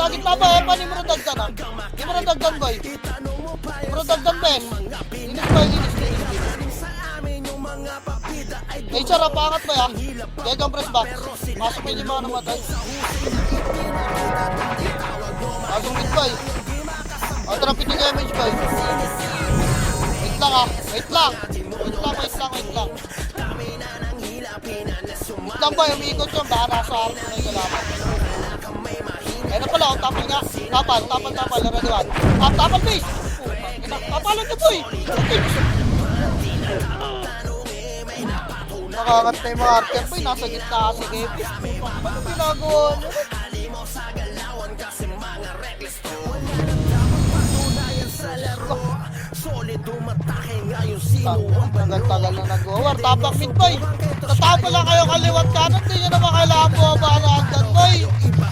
Gitna ba? Paano mo dagdan ah? Hindi mo dagdan boy. Dagdan bes. Linis. May charap pangat ba ya? Kaya kang press back. Pasok mo yung mga namatay. Pasok mid boy. Trapit yung damage boy. Wait lang. Wait lang boy, umiikot yung baka nasa harap na yung galaman. Kaya na pala, tapal nga. Tapal. Ready 1. Tapal base. Tapalan ka boy. Nakakat na yung mga archer boy. Nasa gitna kasi Kevin. Ano ginagawa nyo? Tagal na nag-war. Tapak mid boy. Tatapal lang kayo kaliwat kanan. Hindi nyo naman kailangan bumaba na hanggang boy.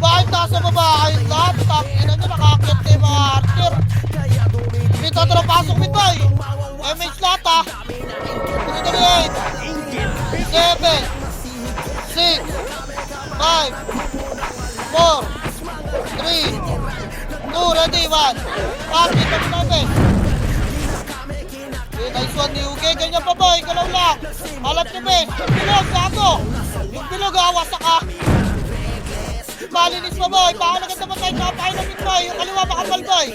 Bakit nasa baba kayong lahat? Takinan nyo nakakit na yung mga archer. Dito pasok mid boy. MH lahat ha. 7 6 5 4 3 2 ready 1 Dito mo na, bes. Okay, nice one, Yuge. Ganyan pa, boy. Galaw lang. Alat niyo, bes. Yung bilog, gago. Yung bilog, wasak ka. Malinis pa, boy. Baka na ganda matay. Kapain namin, boy. Yung kaliwa makapal, boy.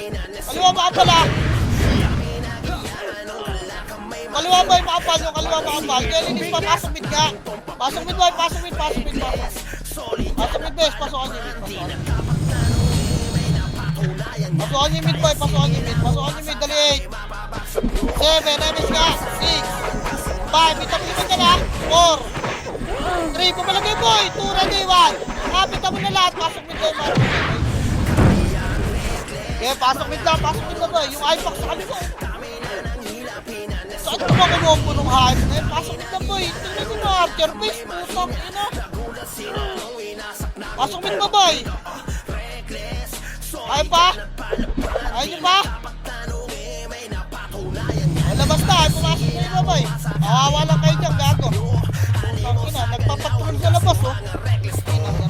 Kaliwa makapal, ah. Kaliwa, boy, makapal. Yung kaliwa makapal. Kaya linis pa. Pasok mid nga. Pasok mid, boy. Pasok mid, pasok mid, pasok. Pasok mid, bes. Pasokan niyo, mid. Pasokan niyo, mid, boy. Pasokan niyo, mid. Pasokan niyo, mid. Dali, 8. 7. Emis nga. 6. 5. Itapunin ka na. 4. 3. Pumalagay, boy. 2. Ready, 1. Kapita mo na lahat. Pasok mid, boy. Okay, pasok mid lang. Pasok mid lang, boy. Yung iPack sa kaliwa. Saan ko ba kumombo nung hype na yun? Pasok mid lang, boy. Tingnan nyo na. Afterface. Putang ina. Pasok mid ba, boy? Ayaw pa? Ayaw nyo pa? Ay, labas na. Ay, pumasok na yun, boy. Kawawa lang kayo dyan, gago. Putang ina. Nagpapatrol sa labas, oh.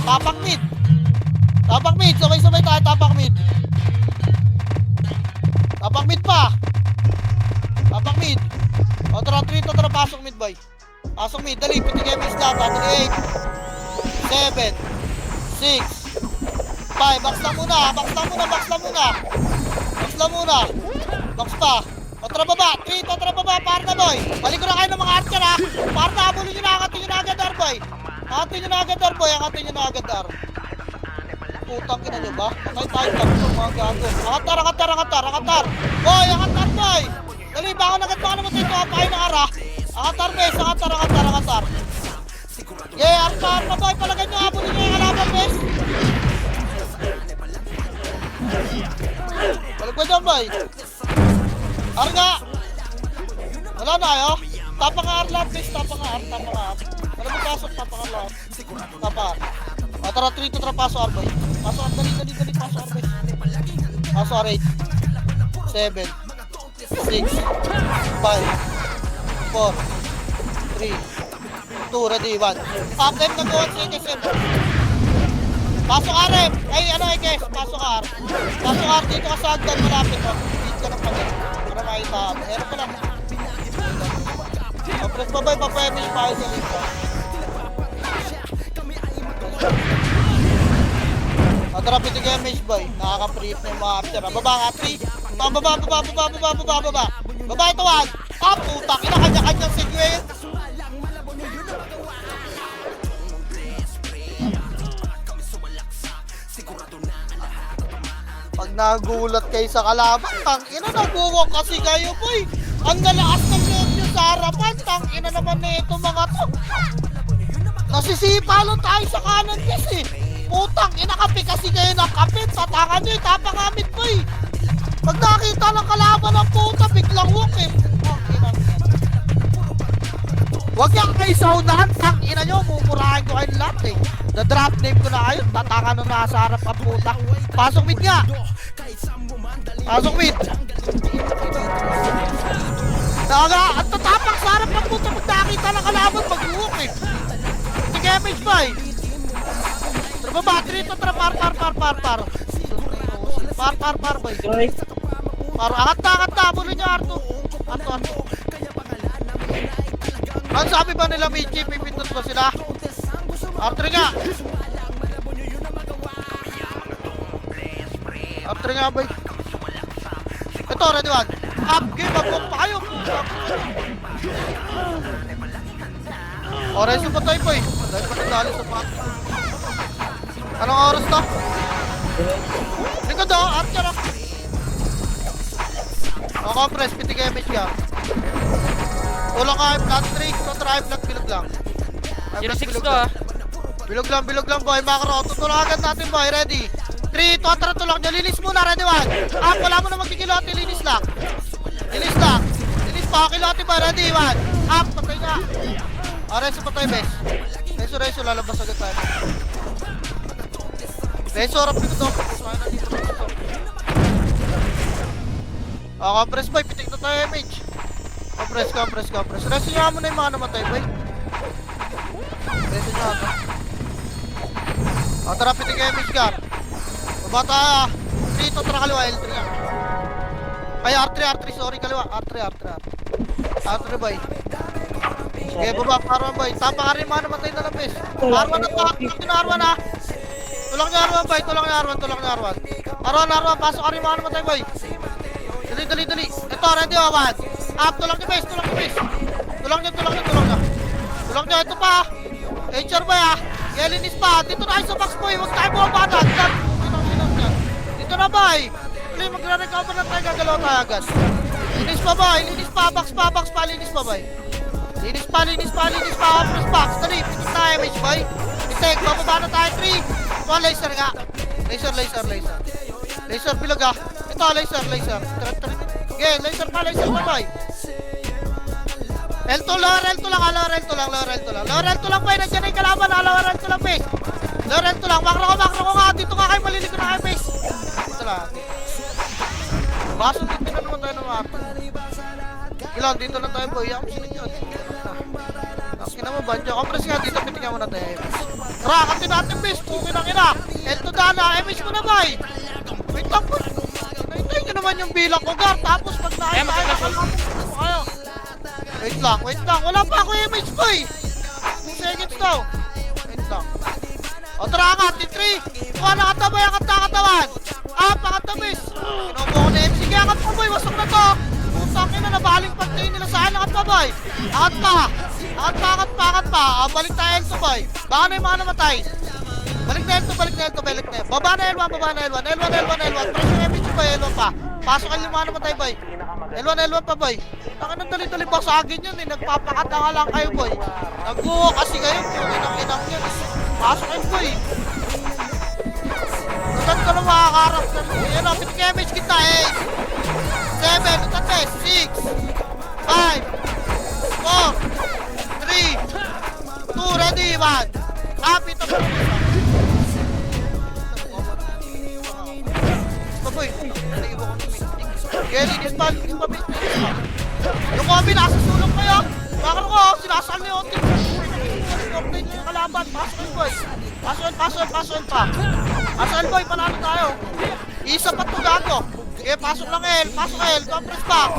Tapak mid. Tapak mid. Sabay-sabay tayo. Tapak mid. Tapak mid pa. Tapak mid. O, tara, pasok mid, boy. Pasok mid. Dali, pitigay mo isla. Dali, 8. 7. 6. 5. Box lang muna. Box lang muna. Box lang muna. Box lang muna. Box pa. O, tara baba. 3. O, tara baba. Para na, boy. Balik ko na kayo ng mga archer, ha. Para na, habulin nyo na. Angatin nyo na agad, ar, boy. Angatin nyo na agad, ar, boy. Angatin nyo na agad, ar. Putang ina nyo ba? Patay tayo lang ito, mga gago. Angatar. Boy, angatar, boy. Dali, baka naman ito. Kapain ng ara. Angatar, bes. Angatar. Yeah, arpa, boy. Palagay nyo. Habulin nyo yung kalaban, bes. Balik mo dyan, boy. Ar nga. Wala na, ayo. Tapa nga ar lahat, bes. Tapa nga ar. Wala mo pasok, tapa nga lahat. Tapa ar. O, tara, 3 to tara, paso ar, boy. Paso ar, dali, paso ar, boy. Paso ar, 8. 7. 6. 5. 4. 3. 2, ready, 1. Top time na go, CKSM. Pasok ar, ay, ano, guys, pasok ar. Pasok ar, dito ka sa hagdan, malapit, o. Dito ka ng pagod. Para makita, meron pa lang. O, press pa, boy, papayamish pa kayo sa lito. Tara, pitigay ang mage, boy. Nakaka-preep na yung mga after. Baba nga, 3. Baba. Baba ito, 1. Ah, puta. Kinakanya-kanyang segue. Pag nagulat kayo sa kalaban, tangina, nag-walk kasi kayo, boy. Ang nalakas ng loob nyo sa harapan. Tangina naman na ito, mga to. Nasisipa lang tayo sa kanan kasi. Putang, inakapi kasi kayo ng kapit. Tatangan nyo, tapang amit po eh. Pag nakita ng kalaban ng puta, biglang walk eh. Huwag yan kayo sa unahan. Tang ina nyo, mumurahin ko kayo lahat eh. The-drop name ko na kayo. Tatangan nung nasa harap ang puta. Pasok mid nga. Pasok mid. Naga, at tatapang sa harap ng puta. Pag nakita ng kalaban, mag-walk eh. Sige, mage boy. Tara ba, battery ito, tara, par, boy. Angat na, bulo niya, Arto. Ano sabi ba nila, Michi, pipindot ba sila? Arto nga. Arto nga, boy. Ito, ready one. Up, game, mag-walk pa kayo. Oras yung patay, boy. Dahil pa nagdali sa pack. Anong oras to? Likod o, archer o. O, compress, pitigay image ka. Tulong ka, flat 3, kontra flat, bilog lang. 06 to ah. Bilog lang, boy, macro. Tutulong agad natin, boy, ready. 3, totra, tulong nyo, linis muna, ready 1. Ah, wala mo na magkikilote, linis lang. Linis pa, kilote ba, ready 1. Ah, patay nga. Reso patay, bes. Reso, lalabas agad tayo. Reso, harap nito to. Compress, boy, pitik na tayo, image. Compress. Reso nyo mo na yung mga namatay, boy. Reso nyo ako. Tara, pitik yung image ka. Baba tayo. 3 to, tara kaliwa, L3 nga. Ay, R3, sorry, kaliwa. R3. R3, boy. Okay, baba, R1, boy. Tapa ka rin, mga namatay na lang, bes. R1 na to, R1 na. Tulak niya R1, boy. Tulak niya R1. R1, pasok ka rin, mga namatay, boy. Dali. Ito, ready, Wawan. Up, tulak niya, bes. Tulak niya, ito pa. HR, boy, ah. Yelinis pa. Dito na kayo sa box, boy. Huwag tayo bumaba na. Dito na, boy. Tuloy, magre-recover na tayo. Gagalaw tayo agad. Linis pa, boy. Box pa. Linis pa, boy. Linis pa. Press box. Dali, pitis tayo, mage, boy. Itek, bababa na tayo. 3. Ito, laser nga. Laser, bilog, ah. Ito, laser. Okay, laser pa, boy. L2 lang, lower L2 lang, boy. Nandiyan na yung kalaban, lower L2 lang, base. Lower L2 lang, makro ko nga. Dito nga kayo, maliligo na kayo, base. Dito lang. Baso, dito na naman tayo ng makro. Ilan, dito na tayo, boy. Ang sinit yun. Nakina mo, banjo. Compress nga, dito pitingan mo na tayo, base. Tara, kantin natin, base. Pukin ang ina. L2 dala, MS ko na, boy. Wait lang, boy. Naintay nyo naman yung bilang ko, Gar. Tapos, pag nakita kayo, Wait lang. Wala pa ako image, boy. 2 seconds daw. Wait lang. O, tara ka. T3. Kuha na katabay ang katawan. Pakatabis. Kinupo ko na MC. Kaya kat pa, boy. Wasok na to. Putang ina, nabaling pantay nila sa akin. Akat pa, boy. Akat pa. Balik tayo L2, boy. Baka na yung mga namatay. Balik na L2. Baba na L1. Press yung image, boy. L1 pa. Pasok ang lima namatay, boy. L1 pa, boy. Tangan ng dali-dali ba sa akin yun, eh. Nagpapakata nga lang kayo, boy. Nag-uho kasi kayo. Inang yun. Pasok yun, boy. Saan ka na makakarap? Yan o, pitik-image kita, eh. 7, ito test. 6, 5, 4, 3, 2, ready, 1. Happy to, boy. Boy, naiiwan ko ng meeting. Linis pa. Yung Kobe, nasa sulong kayo. Bakit ko, sinasal niyo. Fortnite niyo yung kalaban. Pasok yun, boy. Pasok pa. Pasok boy, panalo tayo. Isa pa to gago. Okay, pasok lang L. Compress box.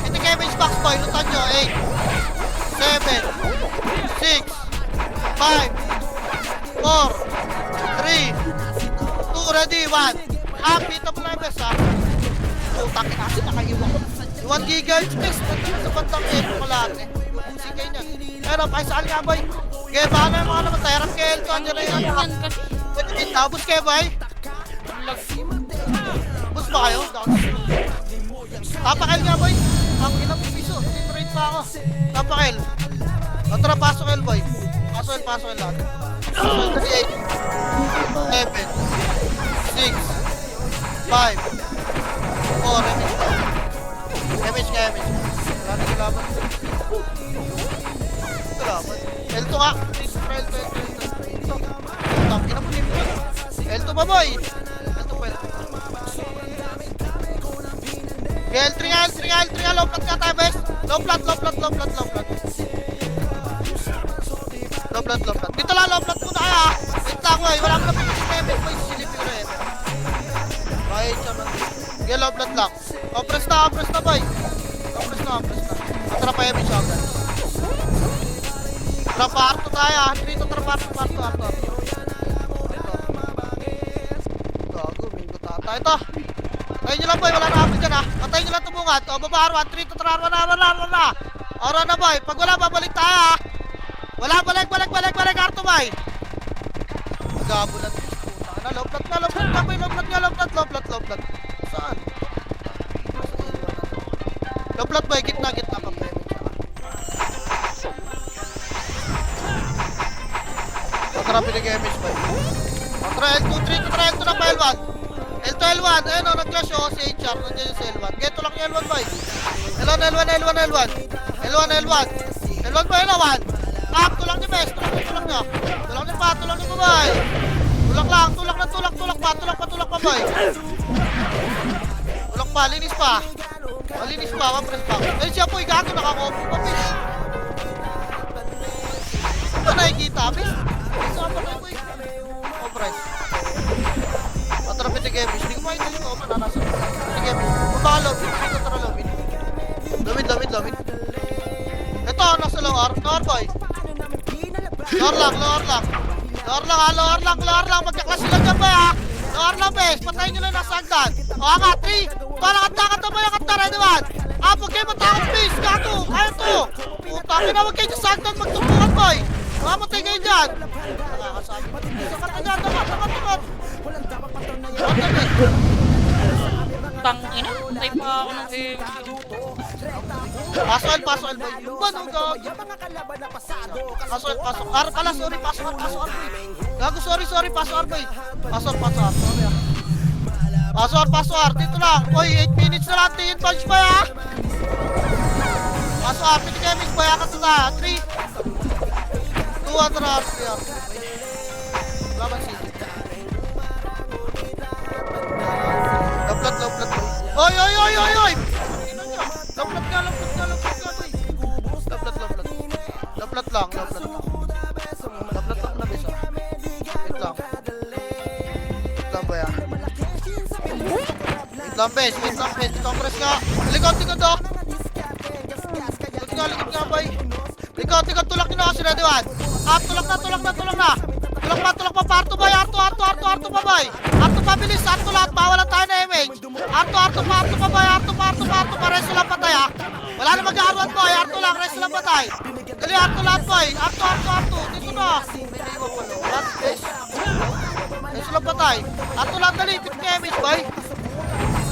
Pitik image box, boy. Lutan nyo. 8, 7, 6, 5, 4, 3, 2, ready, 1. Pita mo lang yung best, ha? Utang kasi nakaiwan ko. 1 GHz best. Sa bandang L ko lahat, eh. Sige nyan. Pero, paisaan nga, boy. Okay, baka na yung mga naman. Tayarap kay L2. Andiyan na yun. Pwede din, tapos kayo, boy. Bus ba kayo? Tapakil nga, boy. Ang ilang piso. Titrate pa ako. Tapakil. O, tara, pasok L, boy. Pasok L lahat. Pasok L kasi 8, 7, 6, 5, 4, image. Wala na kalaban. L2 ka. L2. Tangin na mo nito. L2 ba, boy? L2 pa. L3 nga. Low plat ka tayo, best. Low plat. Dito lang, low plat muna kaya. Wait lang, boy. Wala ko na pinag-image, boy. Silipin ko na yun. Right, chaman. Okay, low plat lang. Compress na, boy. Compress na. Atara pa yung siya, guys. Traparto tayo, ah. Dito, traparto. Gago, mingo tata. Ito. Patayin nyo lang, boy. Wala na hapon dyan, ah. Patayin nyo lang tumungan. O, baba, R1, 3, to, R1 na. Oro na, boy. Pag wala, babalik tayo, ah. Wala, balik, R2, boy. Gabo na. Low plat na, boy. Low plat. Saan? Low plat, boy. Gitna pa, boy. Tara, pinag-image, boy. Tara, L2, 3, L2 na pa, L1. L1. Ayun, o, nag-clash, o, si HR. Nandiyan yung si L1. Geto lang yung L1, boy. L1. L1, boy, L1. Tulang niyo, best. Tulang niyo. Tulang niyo, boy. Tulak pa, boy. Tulak pa, linis pa. Press pa. Ayun siya, boy, gago, nakakopo pa, best. Ito nakikita, best. Isa pa kayo, boy. Press. Tara, pitik Sige, Miss. Hindi ko makita yung open. Nasa. Sige, baba ka lobby. Hindi ko tara lobby. Lobby. Ito, nasa lower. Lower boy. Lower lang. Lower lang. Magkaklas sila dyan ba ha? Lower lang, bes. Patayin nyo lang nasa hagdan. O, nga, 3. Parang kanta ba yung kanta, ready one? Huwag kayo matakot, please. Gato. Ayaw to. Puta, kinawag kayo dyan sa hagdan. Magtumpukan, boy. Mamatay kayo dyan. Nakakasabi. Sa kanta dyan. Tamat. Tangina. Tay pa ako ng game. Pasok, boy. Yung ba, nung gag? Pasok. Sorry, pasok, boy. Gago, sorry, pasok, boy. Pasok. Sorry, Pasok, dito lang. Oy, 8 minutes na lang. Tingin punch ba, ha? Pasok, piti kayo, Miss Boy. Akat na, 3. 2, 3. Laban si. Low blood. Oy! Low blood nga, boy. Low blood lang, na bisa. Wait lang, boy, Wait lang, bes. Compress ka. Likod, dok. Likod nga, boy. Likod, tulak nyo na kasi, ready one. Tulak na. Tulak pa, Arto, boy. Arto pa, boy. Arto pa, bilis. Arto lahat, mawalan tayo na image. Arto pa, boy. Arto pa, resto lang patay, ha. Wala na mag-aaruan, boy. Arto lang, resto lang patay. Dali, Arto lahat, boy. Arto. Dito na. Lahat, bes. Resto lang patay. Arto lahat, dali. Pit ka image, boy.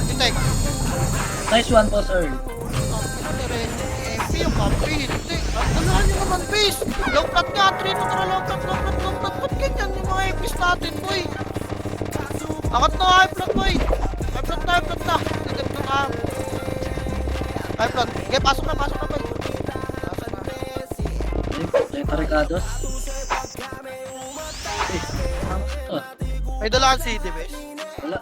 Detect. Nice one, boss Earl. MP yung kampi. Hindi. Alaan nyo naman, base. Low flat nga. 3 to tara, low flat. Ba't ganyan yung mga APs natin, boy? Angat na, high flat, boy. High flat na. Dagdag na ka. High flat. Okay, pasok na, boy. Toyota Ricardos. May dalaan CD, base. Wala.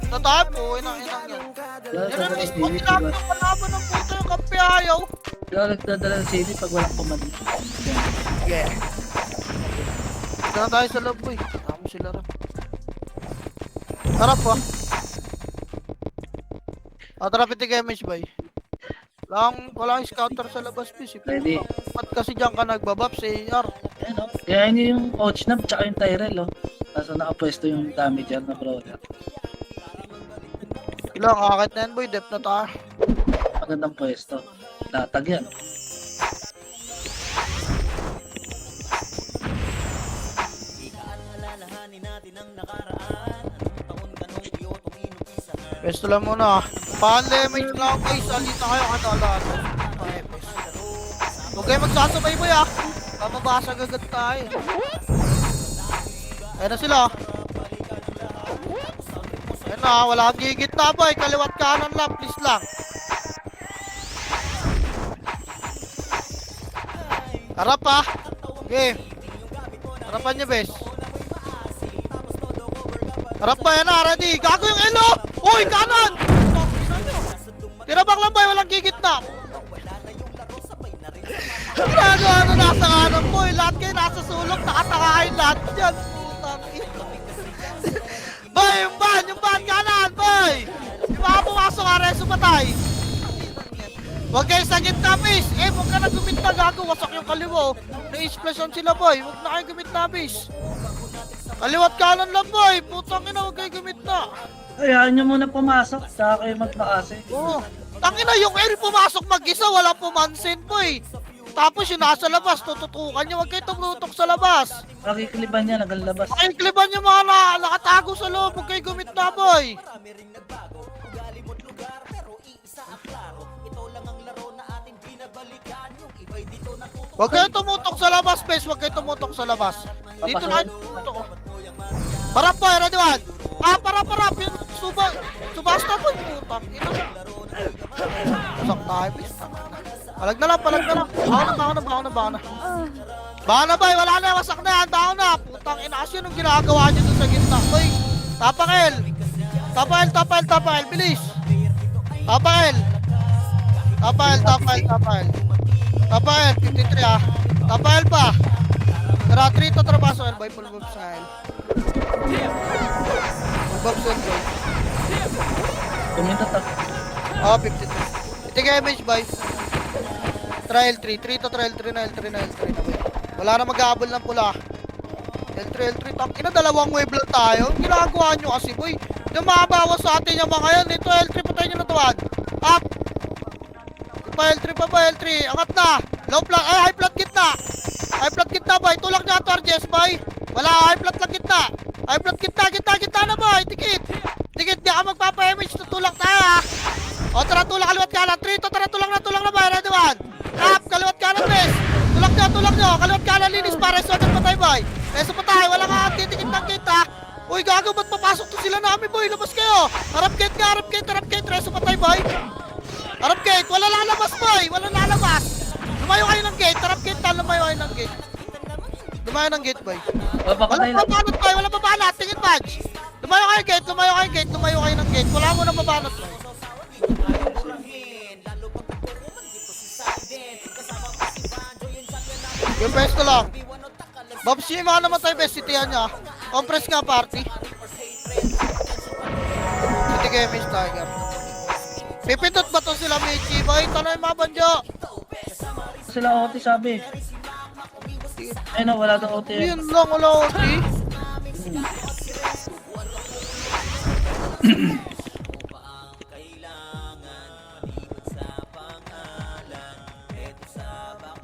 Na tayo po, inang yan. Yan ang spot nila ng palaban ng puto yung kampi ayaw. Wala nagdadala ng CD pag walang command. Yeah. Ito na tayo sa loob, boy. Tama sila rin. Harap, ah. Tara, piti kayo, Miss Boy. Walang scouter sa labas, please. Ready. Ba't kasi dyan ka nagbabap sa AR? Ayan o. Kaya yun yung coach na tsaka yung Tyrell o. Kaso nakapwesto yung damager na brother. Ilang, akit na yan, boy. Dep na tayo. Magandang pwesto. Tatag yan. Pwesto lang muna. Pan-damage lang, guys. Alita kayo, kanalaan. Huwag kayo magsasabay, boy, ah. Kamabasag agad tayo. Ayan na sila. Ayan na, wala kang gigit na, boy. Kaliwat kanan lang, please lang. Harap, ah. Okay. Harapan niyo, bes. Harap ba, yan na, ready. Gago yung elo! Uy, kanan! Tirabak lang, boy. Walang gigit na. Ano, nasa kanan, boy. Lahat kayo nasa sulok. Nakatakain lahat dyan. Putang ina. Boy, yung ban, kanan, boy! Yung mga pumasok, areso patay. Huwag kayo sa gitna, bis. Huwag ka na gumit na, gago. Wasak yung kaliwo. Na-explosion sila, boy. Huwag na kayo gumit na, bis. Kaliwat kanan lang, boy. Putang ina, huwag kayo gumit na. Ayaw nyo muna pumasok. Saka kayo magpakasi. Oo. Tangina, yung air pumasok mag-isa, wala pumansin, boy. Tapos yung nasa labas, tututukan nyo. Huwag kayo tumutok sa labas. Makikiliban niya, nagalabas. Pakikliban yung mga nakatago sa loob. Huwag kayo gumit na, boy. Huwag kayo tumutok sa labas, bes. Huwag kayo tumutok sa labas. Dito na kayo tumutok. Parap, boy. Ready one. Parap. Yung subasta, boy. Putang ina. Masak tayo, bes. Palag na lang. Baka na, boy. Wala na. Wasak na yan. Baka na. Putang ina. Kasi yung ginagawa nyo dun sa gitna, boy. Tapangel. Bilis. Tapangel, 53 ah. Tapangel pa. Tara, 3 to trabaso, Elboy. Full bobs nga, El. Full bobs, Elboy. Pumunta to. Oh, 52. Itigay image, boy. Trial 3. 3 to trial 3 na, L3 na, L3 na, boy. Wala na mag-aabol ng pula. L3, L3. Tangina, dalawang wave lang tayo. Ginagawa nyo kasi, boy. Dumabawas sa atin yung mga yan. Ito, L3 pa tayo nyo natuwad. Up! Pa L3 pa ba, L3? Angat na! Low flat, ay, high flat gitna! High flat gitna, boy. Tulak niya ito, RGS, boy. Wala, high flat lang gitna. High flat gitna na, boy. Tikit. Tikit, di ka magpapa-image. Tutulak tayo, ha. O, tara, tulak, kaliwat kanan. 3 to, tara, tulak na, boy. Ready, 1. Up, kaliwat kanan, bes. Tulak nyo. Kaliwat kanan, linis para sa atin patay, boy. Reso patay, wala ka titikit ng gate, ha. Uy, gago, ba't papasok to sila namin, boy? Labas kayo. Harap gate nga, harap gate. Reso patay, boy. Harap gate, wala lalabas, boy. Wala lalabas. Lumayo kayo ng gate, harap gate, lumayo kayo ng gate. Lumayo ng gate, boy. Papakatay Wala lang. babanat, boy. Wala babanat. Tingin, badge. Lumayo kayo ng gate. Wala mo nang babanat, boy. Yung pwesto lang. Babs yung mga naman tayo best cityan niya. Compress nga party. Hindi kayo Miss Tiger. Pipindot ba to sila Michi? Boy, tanong yung mga banjo. Sila OT sabi. Ay no, wala daw OT. Yun lang, wala OT.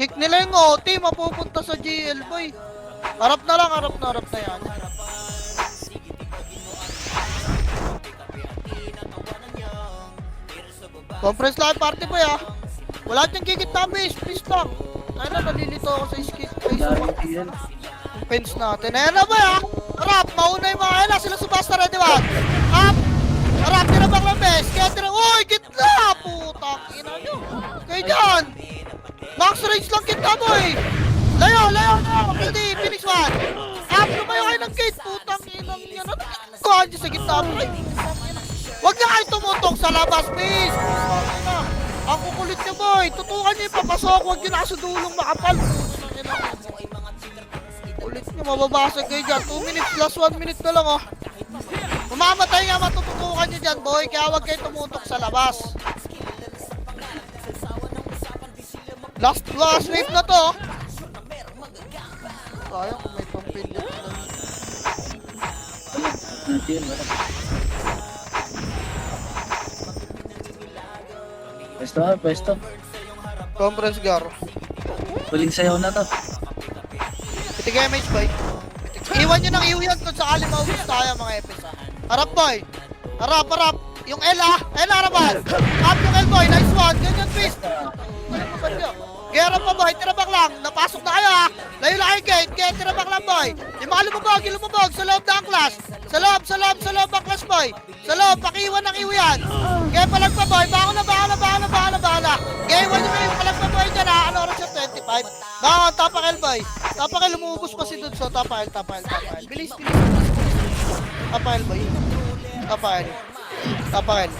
Kick nila yung OT, mapupunta sa GL, boy. Harap na yan. Compress lang yung party, boy, ha. Wala diyang gigit na base, please lang. Ay na, nalilito ako sa skit. Dami yan. Pins natin. Ayan na, boy, ha. Harap, mauna yung mga, ayan na, sila subasta ready, one. Up. Harap, tinabang lang, bes. Kaya tinabang, uy, gitna. Putang ina nyo. Kayo dyan. Max range lang kita, boy! Layo! Ready, finish one! Up, lumayo kayo ng gate! Putang inang yan! Ano ginagawa niyo sa gitna, boy? Huwag na kayo tumutok sa labas, please! Putang ina! Ang kukulit niyo, boy! Tutukan niyo yung papasok! Huwag niyo nasa dulong makapal! Putang ina! Kulit niyo, mababasag kayo dyan! 2 minutes plus 1 minute na lang, oh! Mamamatay nga matututukan niyo dyan, boy! Kaya huwag kayo tumutok sa labas! Last wave na to. Sayang kung may pampilyo. Nandiyan, wala. Pwesto. Compress gar. Huling sayaw na to. Itigay image boy. Iwan nyo ng iwan kung sakali maubos tayo mga epis ha. Harap boy. Harap. Yung L ha. L harapan. Up yung L boy. Nice one. Ganyan twist. Gera pa boy, tirabak lang. Napasok na kayo ha. Layo lang kayo gate. Kaya tirabak lang boy. Yung mga lumabog. Sa loob ng class. Sa loob ang class boy. Sa loob, pakiwan ng iwan. Kaya palag pa boy. Bahala. Kaya iwan nyo yung palag pa boy dyan ha. Ano oras yung 25? Bangon, tapak L boy. Tapak L, lumubos pa si Dudso. Tapak L. Bilis. Tapak L boy. Tapak L.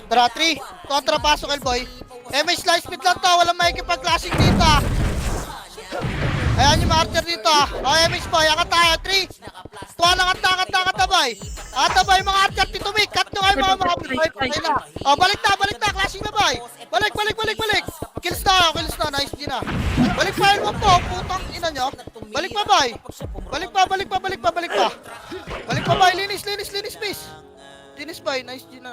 Tara, 3. Kontra pasok L boy. MH slice speed lang to, walang makikipag-clashing dito ah. Ayan yung marker dito ah. O MH boy, angat tayo, 3. Tuwa lang, angat na boy. Angat na boy, mga archer, titumik. Cut nyo kayo mga boy, patay na. O balik na, clashing na boy. Balik. Kills na, nice G na. Balik pa yun mo po, putang ina nyo. Balik pa boy. Balik pa boy, linis please. Linis boy, nice G na.